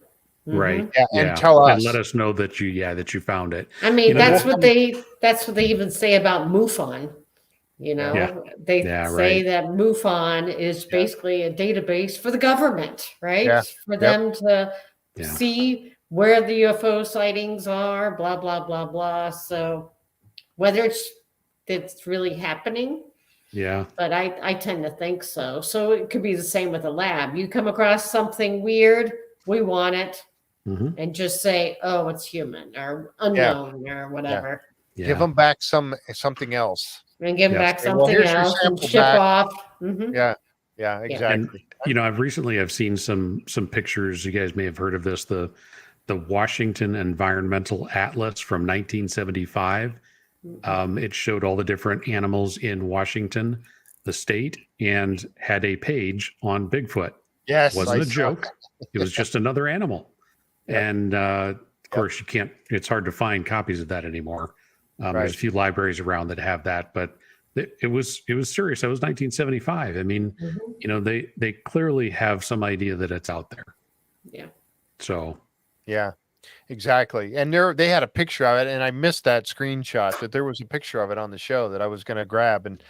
Right. Yeah, and tell us. And let us know that you found it. I mean, that's what they even say about MUFON. You know, they say that MUFON is basically a database for the government, right? Yeah. For them to see where the UFO sightings are, blah, blah, blah, blah. So whether it's really happening. Yeah. But I tend to think so. So it could be the same with a lab. You come across something weird, we want it. And just say, oh, it's human or unknown or whatever. Yeah. Give them back something else. And give them back something else and ship off. Yeah, exactly. And, I've seen some pictures. You guys may have heard of this. The Washington Environmental Atlas from 1975. It showed all the different animals in Washington, the state, and had a page on Bigfoot. Yes. Wasn't a joke. It was just another animal. And of course, it's hard to find copies of that anymore. There's a few libraries around that have that, but it was serious. That was 1975. I mean, they clearly have some idea that it's out there. Yeah. So. Yeah, exactly. And they had a picture of it, and I missed that screenshot, that there was a picture of it on the show that I was going to grab. And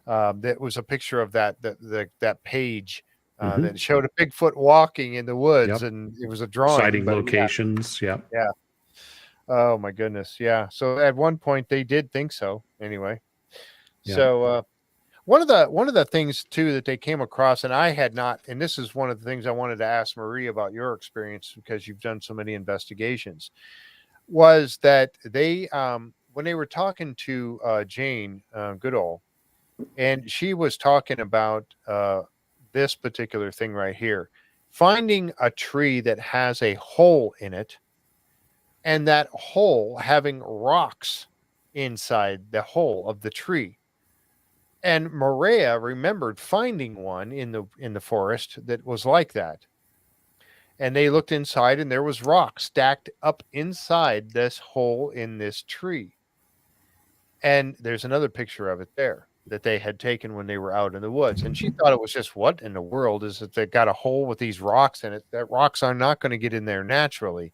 that was a picture of that page. That showed a Bigfoot walking in the woods, and it was a drawing. Citing locations. Yeah. Oh my goodness. Yeah. So at one point they did think so. Anyway. Yeah. So one of the things too that they came across, and I had not, and this is one of the things I wanted to ask Marie about your experience, because you've done so many investigations, was that they when they were talking to Jane Goodall, and she was talking about this particular thing right here, finding a tree that has a hole in it, and that hole having rocks inside the hole of the tree. And Mireya remembered finding one in the forest that was like that. And they looked inside, and there was rocks stacked up inside this hole in this tree. And there's another picture of it there that they had taken when they were out in the woods. And she thought it was just, what in the world is it? They got a hole with these rocks in it. That rocks are not going to get in there naturally.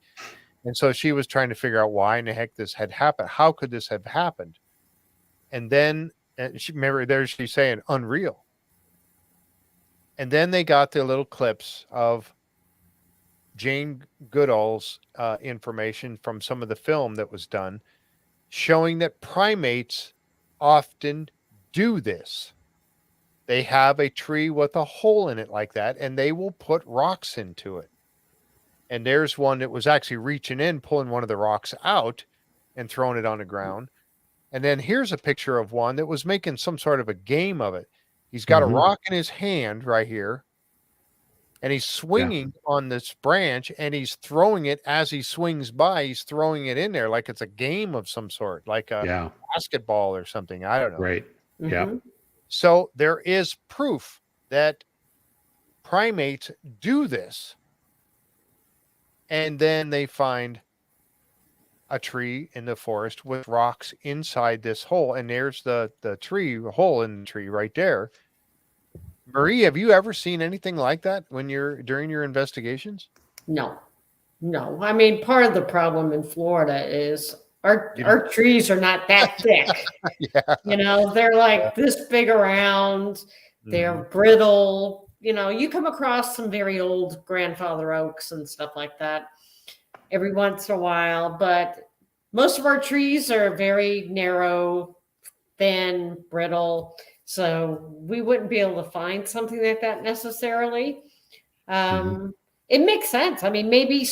And so she was trying to figure out why in the heck this had happened. How could this have happened? And then she's saying unreal. And then they got the little clips of Jane Goodall's information from some of the film that was done, showing that primates often do this. They have a tree with a hole in it like that, and they will put rocks into it. And there's one that was actually reaching in, pulling one of the rocks out and throwing it on the ground. And then here's a picture of one that was making some sort of a game of it. He's got a rock in his hand right here, and he's swinging on this branch, and he's throwing it as he swings by. He's throwing it in there like it's a game of some sort, like a basketball or something. I don't know. Right. Yeah. So there is proof that primates do this. And then they find a tree in the forest with rocks inside this hole. And there's the tree, hole in the tree right there. Marie, have you ever seen anything like that during your investigations? No. I mean, part of the problem in Florida is our trees are not that thick. They're like this big around. They're brittle. You come across some very old grandfather oaks and stuff like that every once in a while, but most of our trees are very narrow, thin, brittle. So we wouldn't be able to find something like that necessarily. It makes sense. I mean, maybe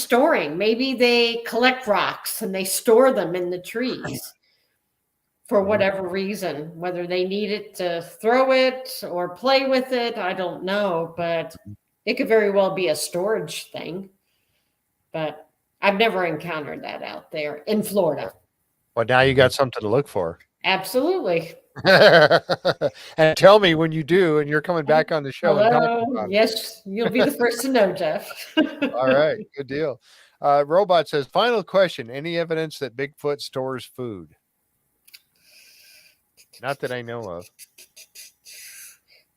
they collect rocks and they store them in the trees for whatever reason, whether they need it to throw it or play with it, I don't know, but it could very well be a storage thing. But I've never encountered that out there in Florida. Well, now you got something to look for. Absolutely. And tell me when you do, and you're coming back on the show. Hello. Yes, you'll be the first to know, Jeff. All right, good deal. Robot says, final question. Any evidence that Bigfoot stores food? Not that I know of.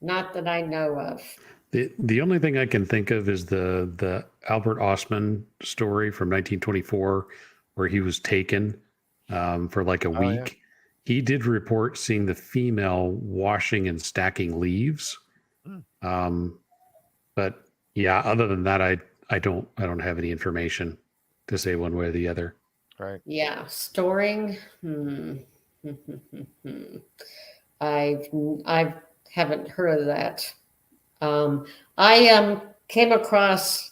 Not that I know of. The only thing I can think of is the Albert Ostman story from 1924, where he was taken for like a week. Yeah. He did report seeing the female washing and stacking leaves. But yeah, other than that, I don't have any information to say one way or the other. Right. Yeah, storing. I haven't heard of that. I came across,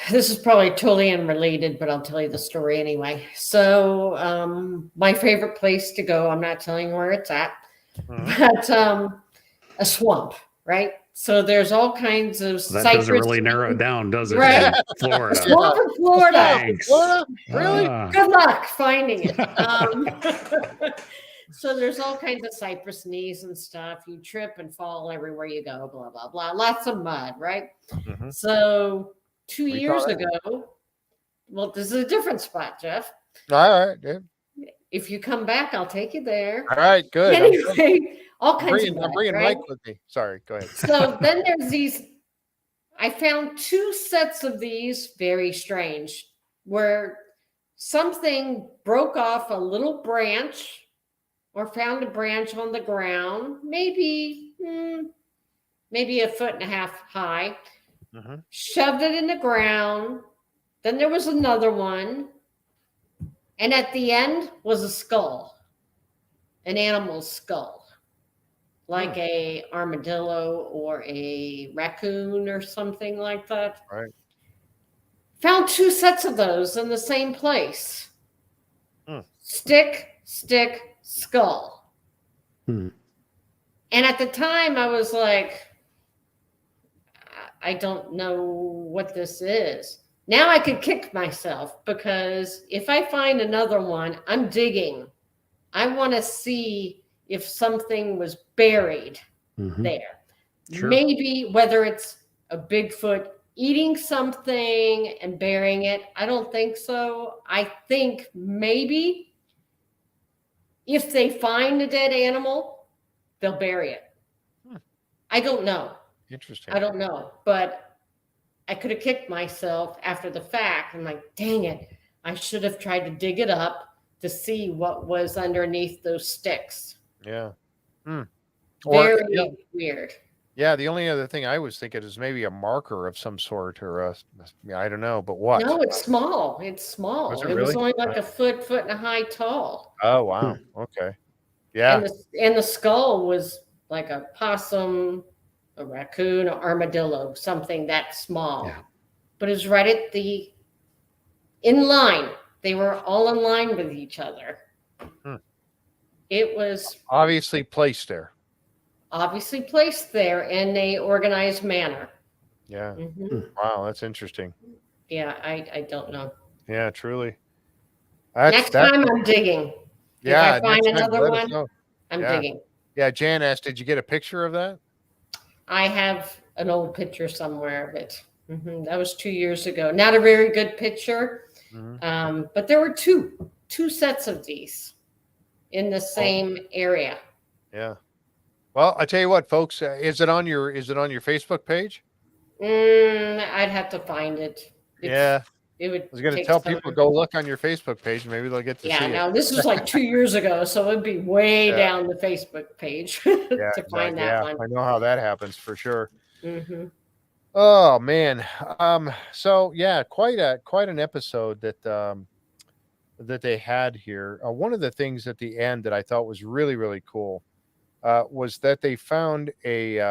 this is probably totally unrelated, but I'll tell you the story anyway. So my favorite place to go, I'm not telling you where it's at, but a swamp, right? So there's all kinds of that doesn't really narrow it down, does it? Right. Florida. Swamp in Florida. Thanks. Florida? Really? Good luck finding it. So there's all kinds of cypress knees and stuff. You trip and fall everywhere you go, blah, blah, blah. Lots of mud, right? So 2 years ago, well, this is a different spot, Jeff. All right, dude. If you come back, I'll take you there. All right, good. Anyway, all kinds of mud, I'm bringing right? Mike with me. Sorry, go ahead. So then there's these, I found 2 sets of these, very strange, where something broke off a little branch or found a branch on the ground, maybe 1.5 foot high, shoved it in the ground. Then there was another one. And at the end was a skull, an animal's skull, like a armadillo or a raccoon or something like that. Right. Found 2 sets of those in the same place. Stick, skull. And at the time I was like, I don't know what this is. Now I could kick myself, because if I find another one, I'm digging. I want to see if something was buried there. Sure. Maybe whether it's a Bigfoot eating something and burying it. I don't think so. I think maybe if they find a dead animal, they'll bury it. I don't know. Interesting. I don't know, but I could have kicked myself after the fact. I'm like, dang it. I should have tried to dig it up to see what was underneath those sticks. Yeah. Very weird. Yeah, the only other thing I was thinking is maybe a marker of some sort, or I don't know, but what? No, it's small. It's small. Was it It was really? only like a foot and a half tall. Oh wow. Okay. Yeah. And the skull was like a possum, a raccoon, an armadillo, something that small. Yeah. But it was right at the in line. They were all in line with each other. It was Obviously placed there. obviously placed there in a organized manner. Yeah. Mhm. Wow, that's interesting. Yeah, I don't know. Yeah, truly. Next time I'm digging. Yeah, if I find next time, another let us one, know. I'm Yeah. digging. Yeah, Jan asked, did you get a picture of that? I have an old picture somewhere of it. That was 2 years ago. Not a very good picture, but there were two sets of these in the same area. Yeah. Well, I tell you what, folks, is it on your Facebook page? I'd have to find it. Yeah. It would. I was going to take tell some- people, go look on your Facebook page. Maybe they'll get to see Yeah, it. now this was like 2 years ago, so it'd be way down the Facebook page Yeah, to find exactly. that one. I know how that happens for sure. Mm-hmm. Oh man. So yeah, quite an episode that that they had here. One of the things at the end that I thought was really, really cool was that they found a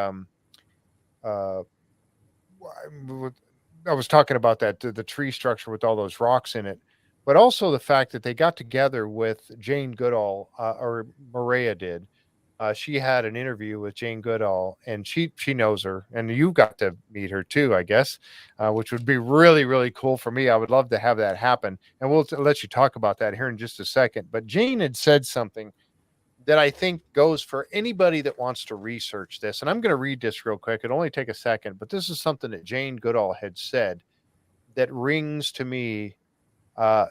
I was talking about that the tree structure with all those rocks in it, but also the fact that they got together with Jane Goodall, or Mireya did. She had an interview with Jane Goodall, and she knows her, and you got to meet her too, I guess, which would be really, really cool for me. I would love to have that happen, and we'll let you talk about that here in just a second. But Jane had said something that I think goes for anybody that wants to research this. And I'm going to read this real quick. It'll only take a second, but this is something that Jane Goodall had said that rings to me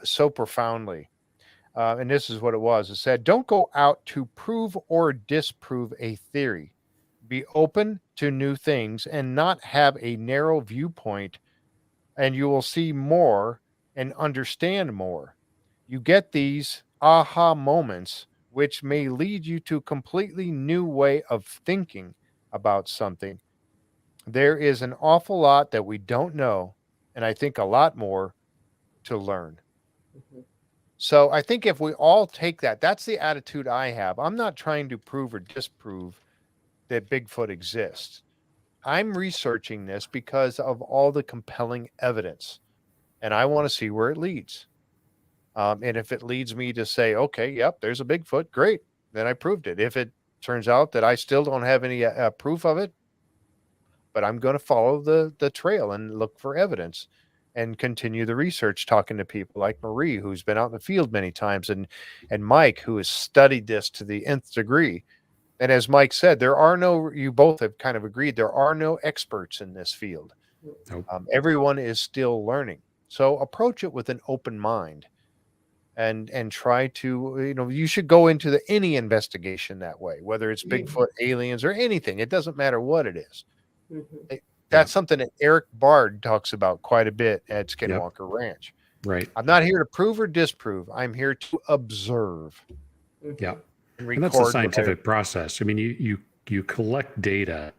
so profoundly. And this is what it was. It said, don't go out to prove or disprove a theory. Be open to new things and not have a narrow viewpoint, and you will see more and understand more. You get these aha moments, which may lead you to a completely new way of thinking about something. There is an awful lot that we don't know, and I think a lot more to learn. So I think if we all take that, that's the attitude I have. I'm not trying to prove or disprove that Bigfoot exists. I'm researching this because of all the compelling evidence, and I want to see where it leads. And if it leads me to say, okay, yep, there's a Bigfoot, great, then I proved it. If it turns out that I still don't have any proof of it, but I'm going to follow the trail and look for evidence and continue the research, talking to people like Marie, who's been out in the field many times, and Mike, who has studied this to the nth degree. And as Mike said, you both have kind of agreed, there are no experts in this field. Nope. Everyone is still learning. So approach it with an open mind. And try to, you should go into any investigation that way, whether it's Bigfoot, aliens, or anything. It doesn't matter what it is. That's something that Eric Bard talks about quite a bit at Skinwalker Ranch. Right. I'm not here to prove or disprove. I'm here to observe. Yeah. And that's a scientific process. I mean, you collect data,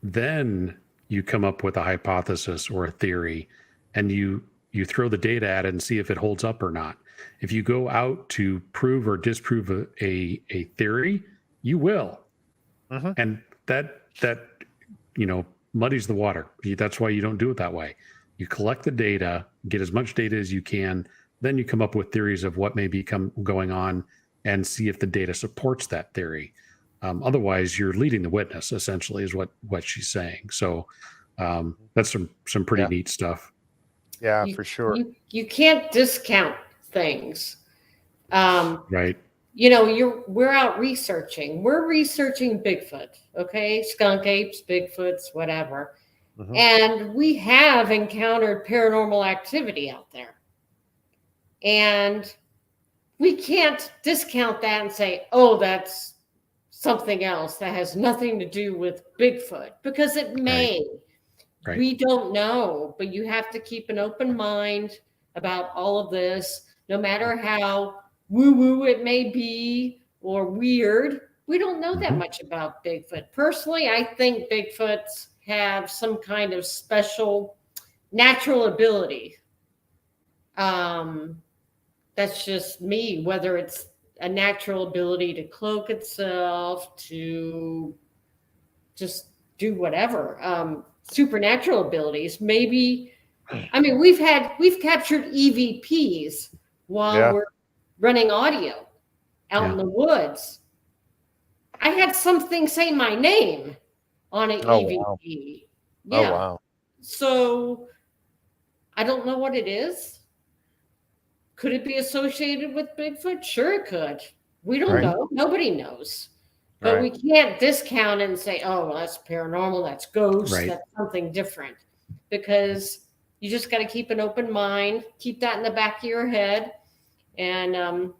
then you come up with a hypothesis or a theory, and you throw the data at it and see if it holds up or not. If you go out to prove or disprove a theory, you will. And that muddies the water. That's why you don't do it that way. You collect the data, get as much data as you can, then you come up with theories of what may be going on and see if the data supports that theory. Otherwise, you're leading the witness, essentially, is what she's saying. So that's some pretty neat stuff. Yeah, for sure. You can't discount things. Right. We're out researching. We're researching Bigfoot, okay? Skunkapes, Bigfoots, whatever. And we have encountered paranormal activity out there. And we can't discount that and say, oh, that's something else that has nothing to do with Bigfoot, because it may. Right. We don't know, but you have to keep an open mind about all of this, no matter how woo-woo it may be or weird. we don't know that much about Bigfoot. Personally, I think Bigfoots have some kind of special natural ability. That's just me, whether it's a natural ability to cloak itself, to just do whatever. Supernatural abilities, maybe. I mean, we've captured EVPs while we're running audio out in the woods. I had something say my name on an EVP. Wow. Yeah. Oh, wow. So I don't know what it is. Could it be associated with Bigfoot? Sure, it could. We don't know. Nobody knows. But we can't discount it and say, oh, well, that's paranormal, that's ghost, that's something different. Because you just got to keep an open mind, keep that in the back of your head. And,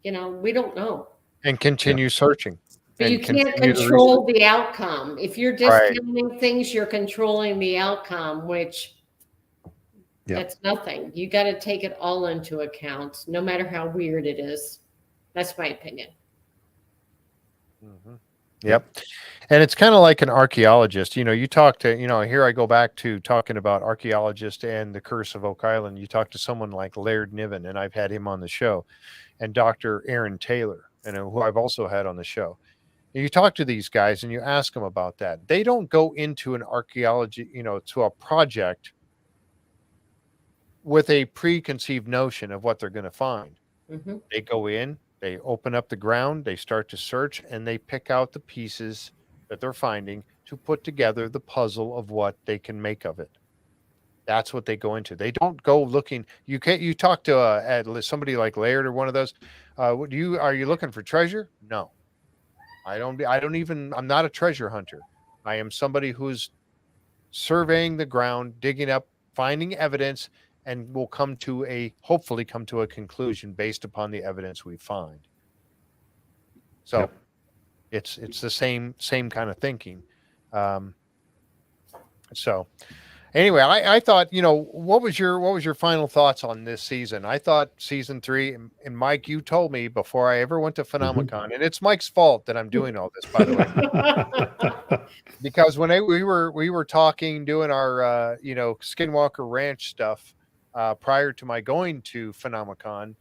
we don't know. And continue searching. But you can't control the outcome. If you're discounting things, you're controlling the outcome, which that's nothing. You got to take it all into account, no matter how weird it is. That's my opinion. Mm-hmm. Yep. And it's kind of like an archaeologist. You talk to, here I go back to talking about archaeologist and the curse of Oak Island. You talk to someone like Laird Niven, and I've had him on the show, and Dr. Aaron Taylor, who I've also had on the show. And you talk to these guys and you ask them about that. They don't go into an archaeology, to a project with a preconceived notion of what they're going to find. Mm-hmm. They go in, they open up the ground, they start to search, and they pick out the pieces that they're finding to put together the puzzle of what they can make of it. That's what they go into. They don't go looking. You talk to somebody like Laird or one of those. Are you looking for treasure? No, I'm not a treasure hunter. I am somebody who's surveying the ground, digging up, finding evidence, and will hopefully come to a conclusion based upon the evidence we find. So it's the same kind of thinking. So anyway, I thought, what was your final thoughts on this season? I thought season 3, and Mike, you told me before I ever went to Phenomicon, and it's Mike's fault that I'm doing all this, by the way, because when we were talking, doing our Skinwalker Ranch stuff prior to my going to Phenomicon,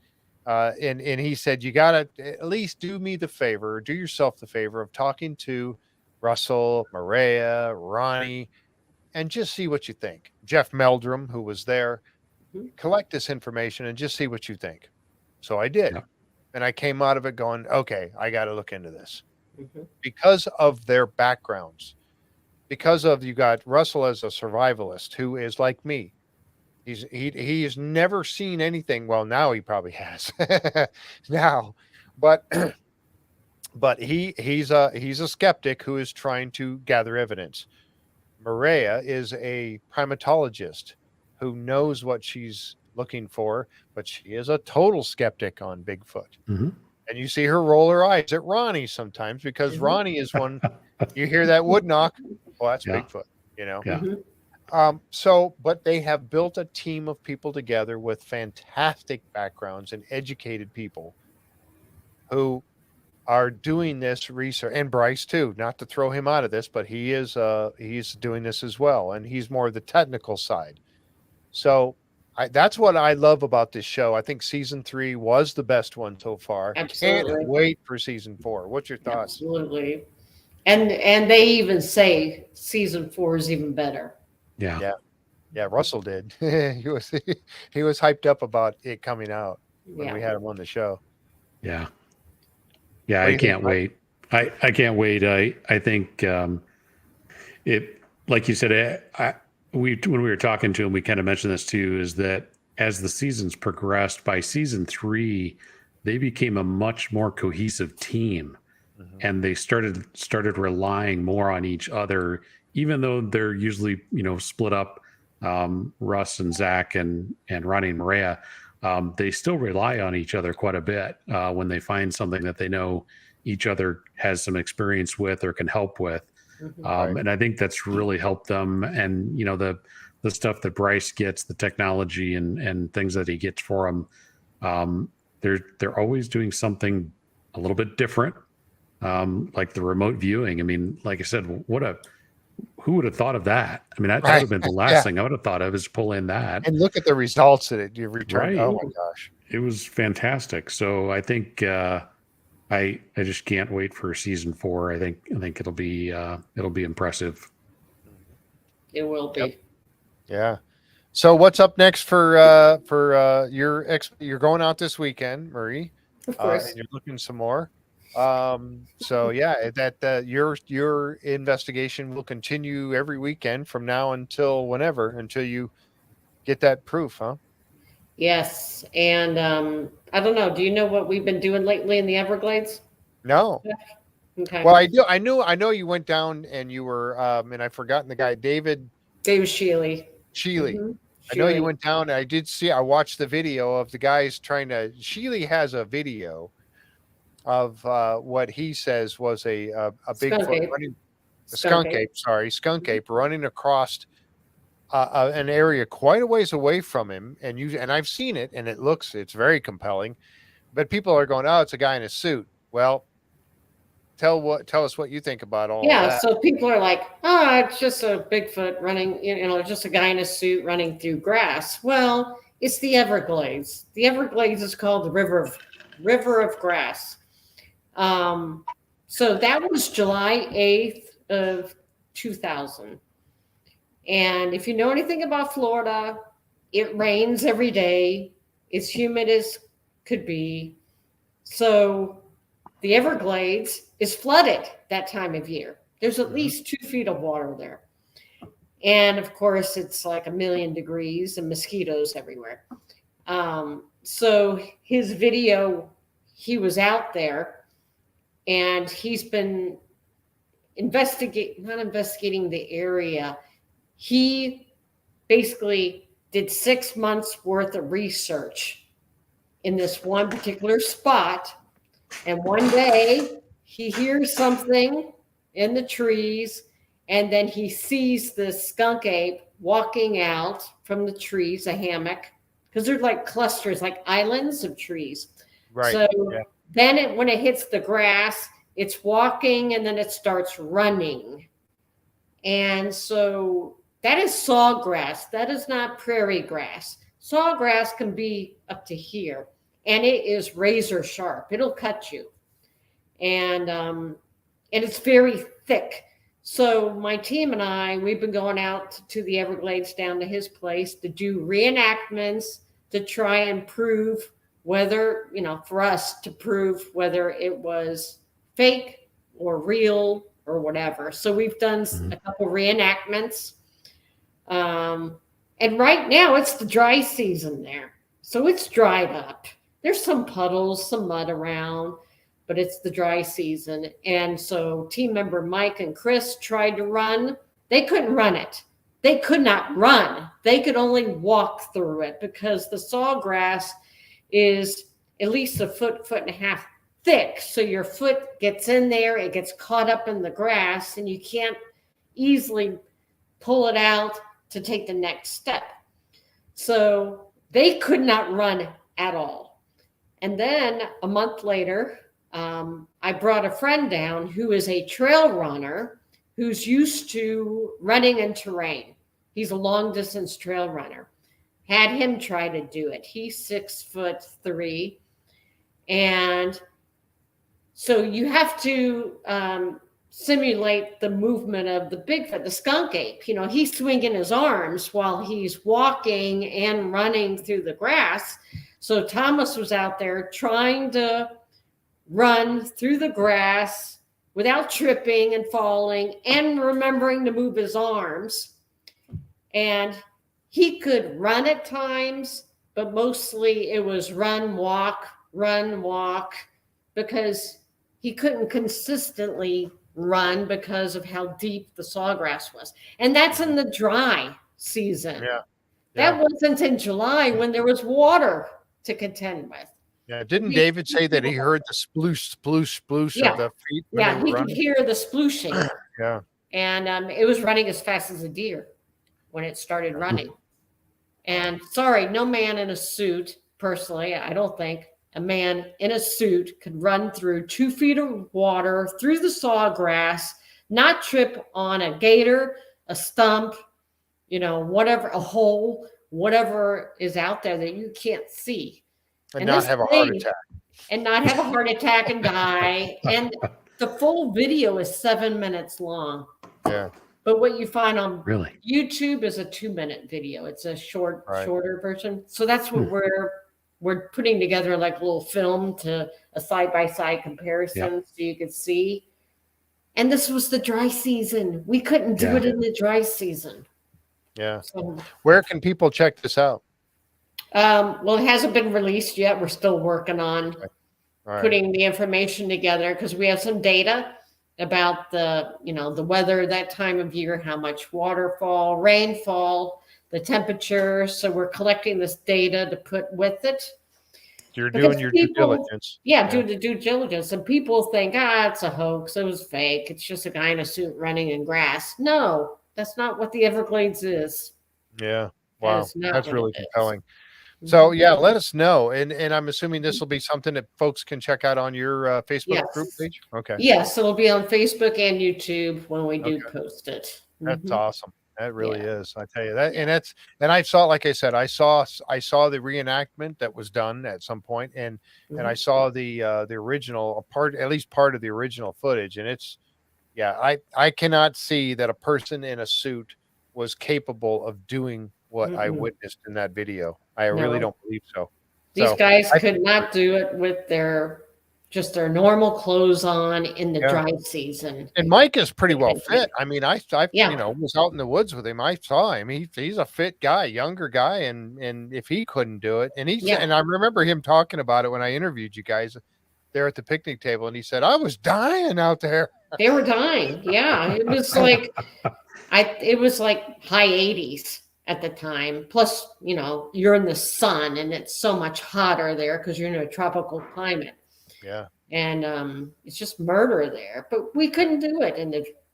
and he said, you gotta at least do yourself the favor of talking to Russell, Mireya, Ronnie, and just see what you think. Jeff Meldrum, who was there, collect this information and just see what you think. So I did. Yeah. And I came out of it going, okay, I got to look into this because of their backgrounds, because of, you got Russell as a survivalist who is like me. He has never seen anything. Well, now he probably has now, but he's a skeptic who is trying to gather evidence. Mireya is a primatologist who knows what she's looking for, but she is a total skeptic on Bigfoot. Mm-hmm. And you see her roll her eyes at Ronnie sometimes because Ronnie is one, you hear that wood knock, well, that's Bigfoot, Yeah. But they have built a team of people together with fantastic backgrounds and educated people who are doing this research, and Bryce too, not to throw him out of this, but he's doing this as well. And he's more the technical side. So that's what I love about this show. I think season 3 was the best one so far. Absolutely. Can't wait for season 4. What's your thoughts? Absolutely. And they even say season 4 is even better. Yeah. Russell did. he was hyped up about it coming out when we had him on the show. Yeah. Yeah, I can't wait. I can't wait. I think it, like you said, when we were talking to him, we kind of mentioned this too, is that as the seasons progressed, by season 3, they became a much more cohesive team, and they started relying more on each other, even though they're usually split up. Russ and Zach and Ronnie and Mireya. They still rely on each other quite a bit when they find something that they know each other has some experience with or can help with. And I think that's really helped them. And, the stuff that Bryce gets, the technology and things that he gets for them, they're always doing something a little bit different like the remote viewing. I mean, like I said, who would have thought of that? I mean, that would have been the last thing I would have thought of, is pull in that. And look at the results that you returned. Right. Oh my gosh. It was fantastic. So I think I just can't wait for season 4. I think it'll be impressive. It will be. Yep. Yeah. So what's up next for you're going out this weekend, Marie? Of course. And you're looking some more. So yeah, that your investigation will continue every weekend from now until whenever, until you get that proof, huh? Yes. And I don't know. Do you know what we've been doing lately in the Everglades? No. Okay. Well, I do. I know you went down and you were and I've forgotten the guy, David Shealy. Mm-hmm. I know you went down. I watched the video of the guys trying to. Shealy has a video of what he says was a Bigfoot running, Skunkape running across an area quite a ways away from him, and I've seen it, and it's very compelling, but people are going, oh, it's a guy in a suit. Well, tell us what you think about all that. So people are like, oh, it's just a Bigfoot running, just a guy in a suit running through grass. Well, it's the Everglades. The Everglades is called the River of Grass. So that was July 8th of 2000. And if you know anything about Florida, it rains every day. It's humid as could be. So the Everglades is flooded that time of year. There's at least 2 feet of water there. And of course, it's like 1,000,000 degrees and mosquitoes everywhere. So his video, he was out there and he's been not investigating the area. He basically did 6 months worth of research in this one particular spot. And one day he hears something in the trees, and then he sees this skunk ape walking out from the trees, a hammock, because they're like clusters, like islands of trees. Right. So then when it hits the grass, it's walking and then it starts running. And so that is sawgrass. That is not prairie grass. Sawgrass can be up to here, and it is razor sharp. It'll cut you. And it's very thick. So my team and I, we've been going out to the Everglades down to his place to do reenactments to try and prove whether, for us to prove whether it was fake or real or whatever. So we've done a couple reenactments. And right now it's the dry season there. So it's dried up. There's some puddles, some mud around, but it's the dry season. And so team member Mike and Chris tried to run. They couldn't run it. They could not run. They could only walk through it because the sawgrass is at least a foot and a half thick. So your foot gets in there, it gets caught up in the grass, and you can't easily pull it out to take the next step. So they could not run at all. And then a month later, I brought a friend down who is a trail runner who's used to running in terrain. He's a long distance trail runner. Had him try to do it. He's 6'3". And so you have to simulate the movement of the Bigfoot, the skunk ape. He's swinging his arms while he's walking and running through the grass. So Thomas was out there trying to run through the grass without tripping and falling and remembering to move his arms. And he could run at times, but mostly it was run, walk, because he couldn't consistently run because of how deep the sawgrass was. And that's in the dry season. Yeah. That wasn't in July when there was water to contend with. Yeah. Didn't David say that he heard the sploosh, sploosh, sploosh of the feet? Yeah, he could hear the splooshing. Yeah. And it was running as fast as a deer when it started running. And sorry, no man in a suit, personally, I don't think. a man in a suit could run through 2 feet of water, through the sawgrass, not trip on a gator, a stump, whatever, a hole, whatever is out there that you can't see. And not have a heart attack. And not have a heart attack and die. And the full video is 7 minutes long. Yeah. But what you find on Really? YouTube is a 2-minute video. It's a shorter version. So that's what we're putting together, like a little film to a side-by-side comparison so you could see. And this was the dry season. We couldn't do it in the dry season. Yeah. So, where can people check this out? Well, it hasn't been released yet. We're still working on putting the information together because we have some data about the weather that time of year, how much waterfall, rainfall, the temperature. So we're collecting this data to put with it. You're doing your due diligence. Yeah, do the due diligence. And people think, it's a hoax. It was fake. It's just a guy in a suit running in grass. No, that's not what the Everglades is. Yeah. Wow. That's really compelling. Mm-hmm. So let us know. And I'm assuming this will be something that folks can check out on your Facebook group page. Okay. Yes, it'll be on Facebook and YouTube when we do post it. That's awesome. That really is. I tell you that. And I saw, like I said, I saw the reenactment that was done at some point, and I saw the original at least part of the original footage. And it's, I cannot see that a person in a suit was capable of doing what I witnessed in that video. I really don't believe so. These guys could not do it with their normal clothes on in the dry season. And Mike is pretty well fit. I mean, I was out in the woods with him. I saw him. He's a fit guy, younger guy, and if he couldn't do it, and and I remember him talking about it when I interviewed you guys there at the picnic table, and he said, I was dying out there. They were dying. Yeah. It was like it was like high 80s at the time. Plus, you're in the sun and it's so much hotter there because you're in a tropical climate. Yeah. And it's just murder there. But we couldn't do it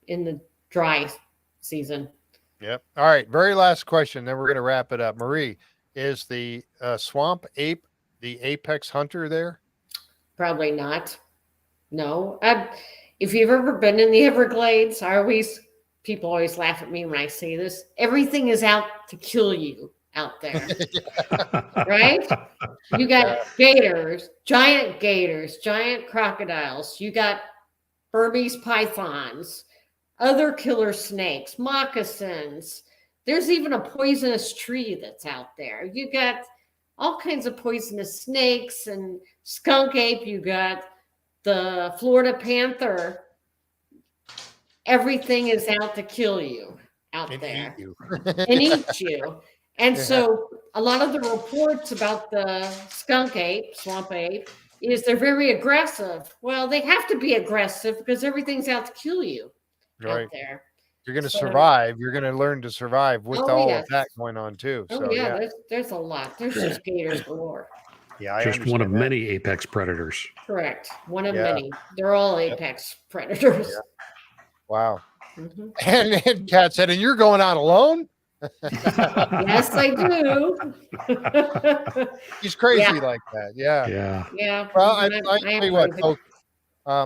in the dry season. Yep. All right. Very last question. Then we're going to wrap it up. Marie, is the swamp ape the apex hunter there? Probably not. No. If you've ever been in the Everglades, people always laugh at me when I say this. Everything is out to kill you out there. Right? You got gators, giant crocodiles. You got Burmese pythons, other killer snakes, moccasins. There's even a poisonous tree that's out there. You got all kinds of poisonous snakes and skunkape. You got the Florida panther. Everything is out to kill you out there and eat you. And so a lot of the reports about the skunk ape, swamp ape, is they're very aggressive. Well, they have to be aggressive because everything's out to kill you out there. You're going to survive. You're going to learn to survive with all of that going on too. There's a lot. There's just gators galore. Yeah, just one of many apex predators. Correct. One of many. They're all apex predators. Yeah. Wow. Mm-hmm. And Kat said, and you're going out alone? Yes, I do. He's crazy like that. Yeah. Well, I tell you what, folks,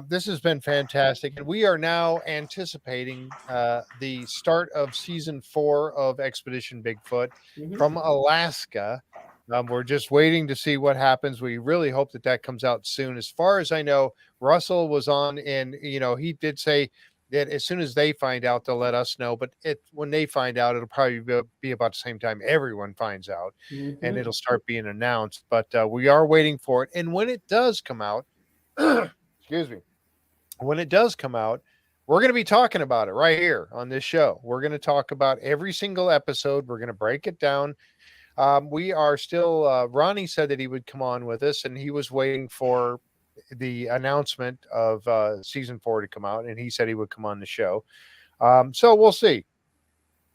this has been fantastic. And we are now anticipating the start of season 4 of Expedition Bigfoot from Alaska. We're just waiting to see what happens. We really hope that comes out soon. As far as I know, Russell was on, and he did say that as soon as they find out, they'll let us know. But when they find out, it'll probably be about the same time everyone finds out, and it'll start being announced. But we are waiting for it. And when it does come out, excuse me, when it does come out, we're going to be talking about it right here on this show. We're going to talk about every single episode. We're going to break it down. We are still, Ronnie said that he would come on with us, and he was waiting for the announcement of season 4 to come out, and he said he would come on the show. So we'll see.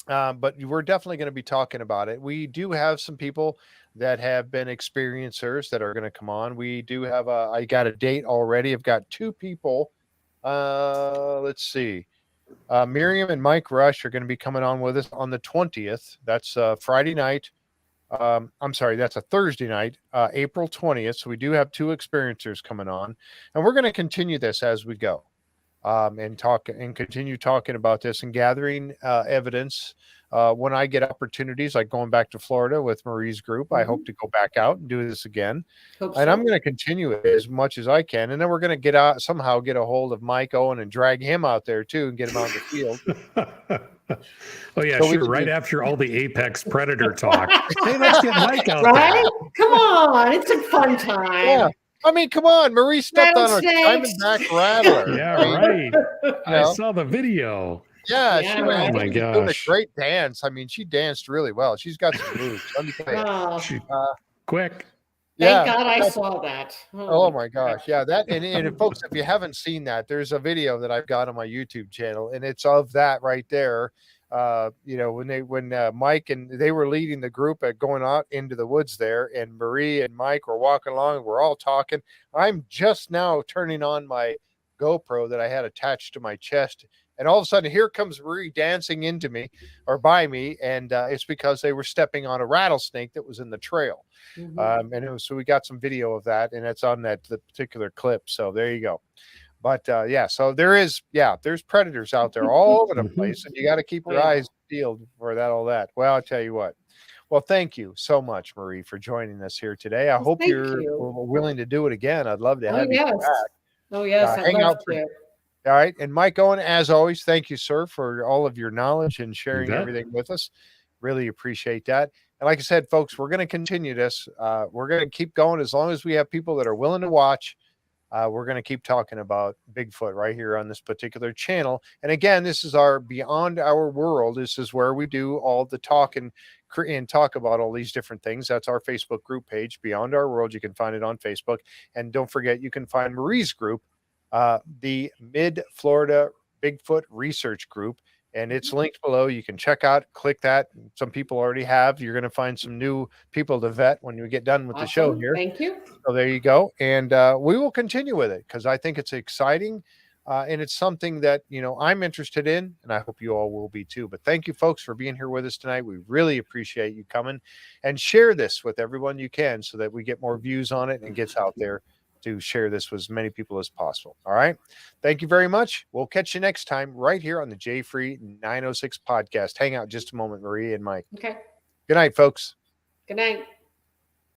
But we're definitely going to be talking about it. We do have some people that have been experiencers that are going to come on. We do have I got a date already. I've got 2 people. Let's see. Miriam and Mike Rush are going to be coming on with us on the 20th. That's Friday night. I'm sorry, that's a Thursday night, April 20th. So we do have 2 experiencers coming on, and we're going to continue this as we go, and continue talking about this and gathering evidence. When I get opportunities, like going back to Florida with Marie's group, I hope to go back out and do this again. Hope And so. I'm going to continue it as much as I can. And then we're going to somehow get a hold of Mike Owen and drag him out there too and get him out in the field. Oh yeah, So we sure. can Right do- after all the apex predator talk, hey, let's get Mike out Right? there. Come on, it's a fun time. Yeah. I mean, come on. Marie stepped on a Rattlesnakes. diamondback rattler. Yeah, I mean, right. I know. saw the video. Yeah, Yeah, she right. Oh my was doing a gosh. great dance. I mean, she danced really well. She's got some moves. Let me tell you. Oh, She- Uh, Quick. yeah. thank God I saw that. Oh my gosh. Yeah. That and folks, if you haven't seen that, there's a video that I've got on my YouTube channel, and it's of that right there. When Mike and they were leading the group at going out into the woods there, and Marie and Mike were walking along, and we're all talking. I'm just now turning on my GoPro that I had attached to my chest. And all of a sudden, here comes Marie dancing into me or by me. And it's because they were stepping on a rattlesnake that was in the trail. Mhm. So we got some video of that, and it's on the particular clip. So there you go. But so there's predators out there all over the place, and you got to keep your eyes peeled for all that. Well, I'll tell you what. Well, thank you so much, Marie, for joining us here today. I hope thank you're you. willing to do it again. I'd love to have you yes. back. Oh, yes. I'd hang love out for- to. All right. And Mike Owen, as always, thank you, sir, for all of your knowledge and sharing bet. everything with us. Really appreciate that. And like I said, folks, we're going to continue this. We're going to keep going as long as we have people that are willing to watch. We're going to keep talking about Bigfoot right here on this particular channel. And again, this is our Beyond Our World. This is where we do all the talk and talk about all these different things. That's our Facebook group page, Beyond Our World. You can find it on Facebook. And don't forget, you can find Marie's group, the Mid-Florida Bigfoot Research Group. And it's linked below. You can check out, click that. Some people already have. You're going to find some new people to vet when we get done with the show here. Thank you. So there you go. And we will continue with it because I think it's exciting. And it's something that, I'm interested in, and I hope you all will be too. But thank you, folks, for being here with us tonight. We really appreciate you coming, and share this with everyone you can so that we get more views on it and gets out there to share this with as many people as possible. All right. Thank you very much. We'll catch you next time right here on the JFree906 podcast. Hang out just a moment, Marie and Mike. Okay. Good night, folks. Good night.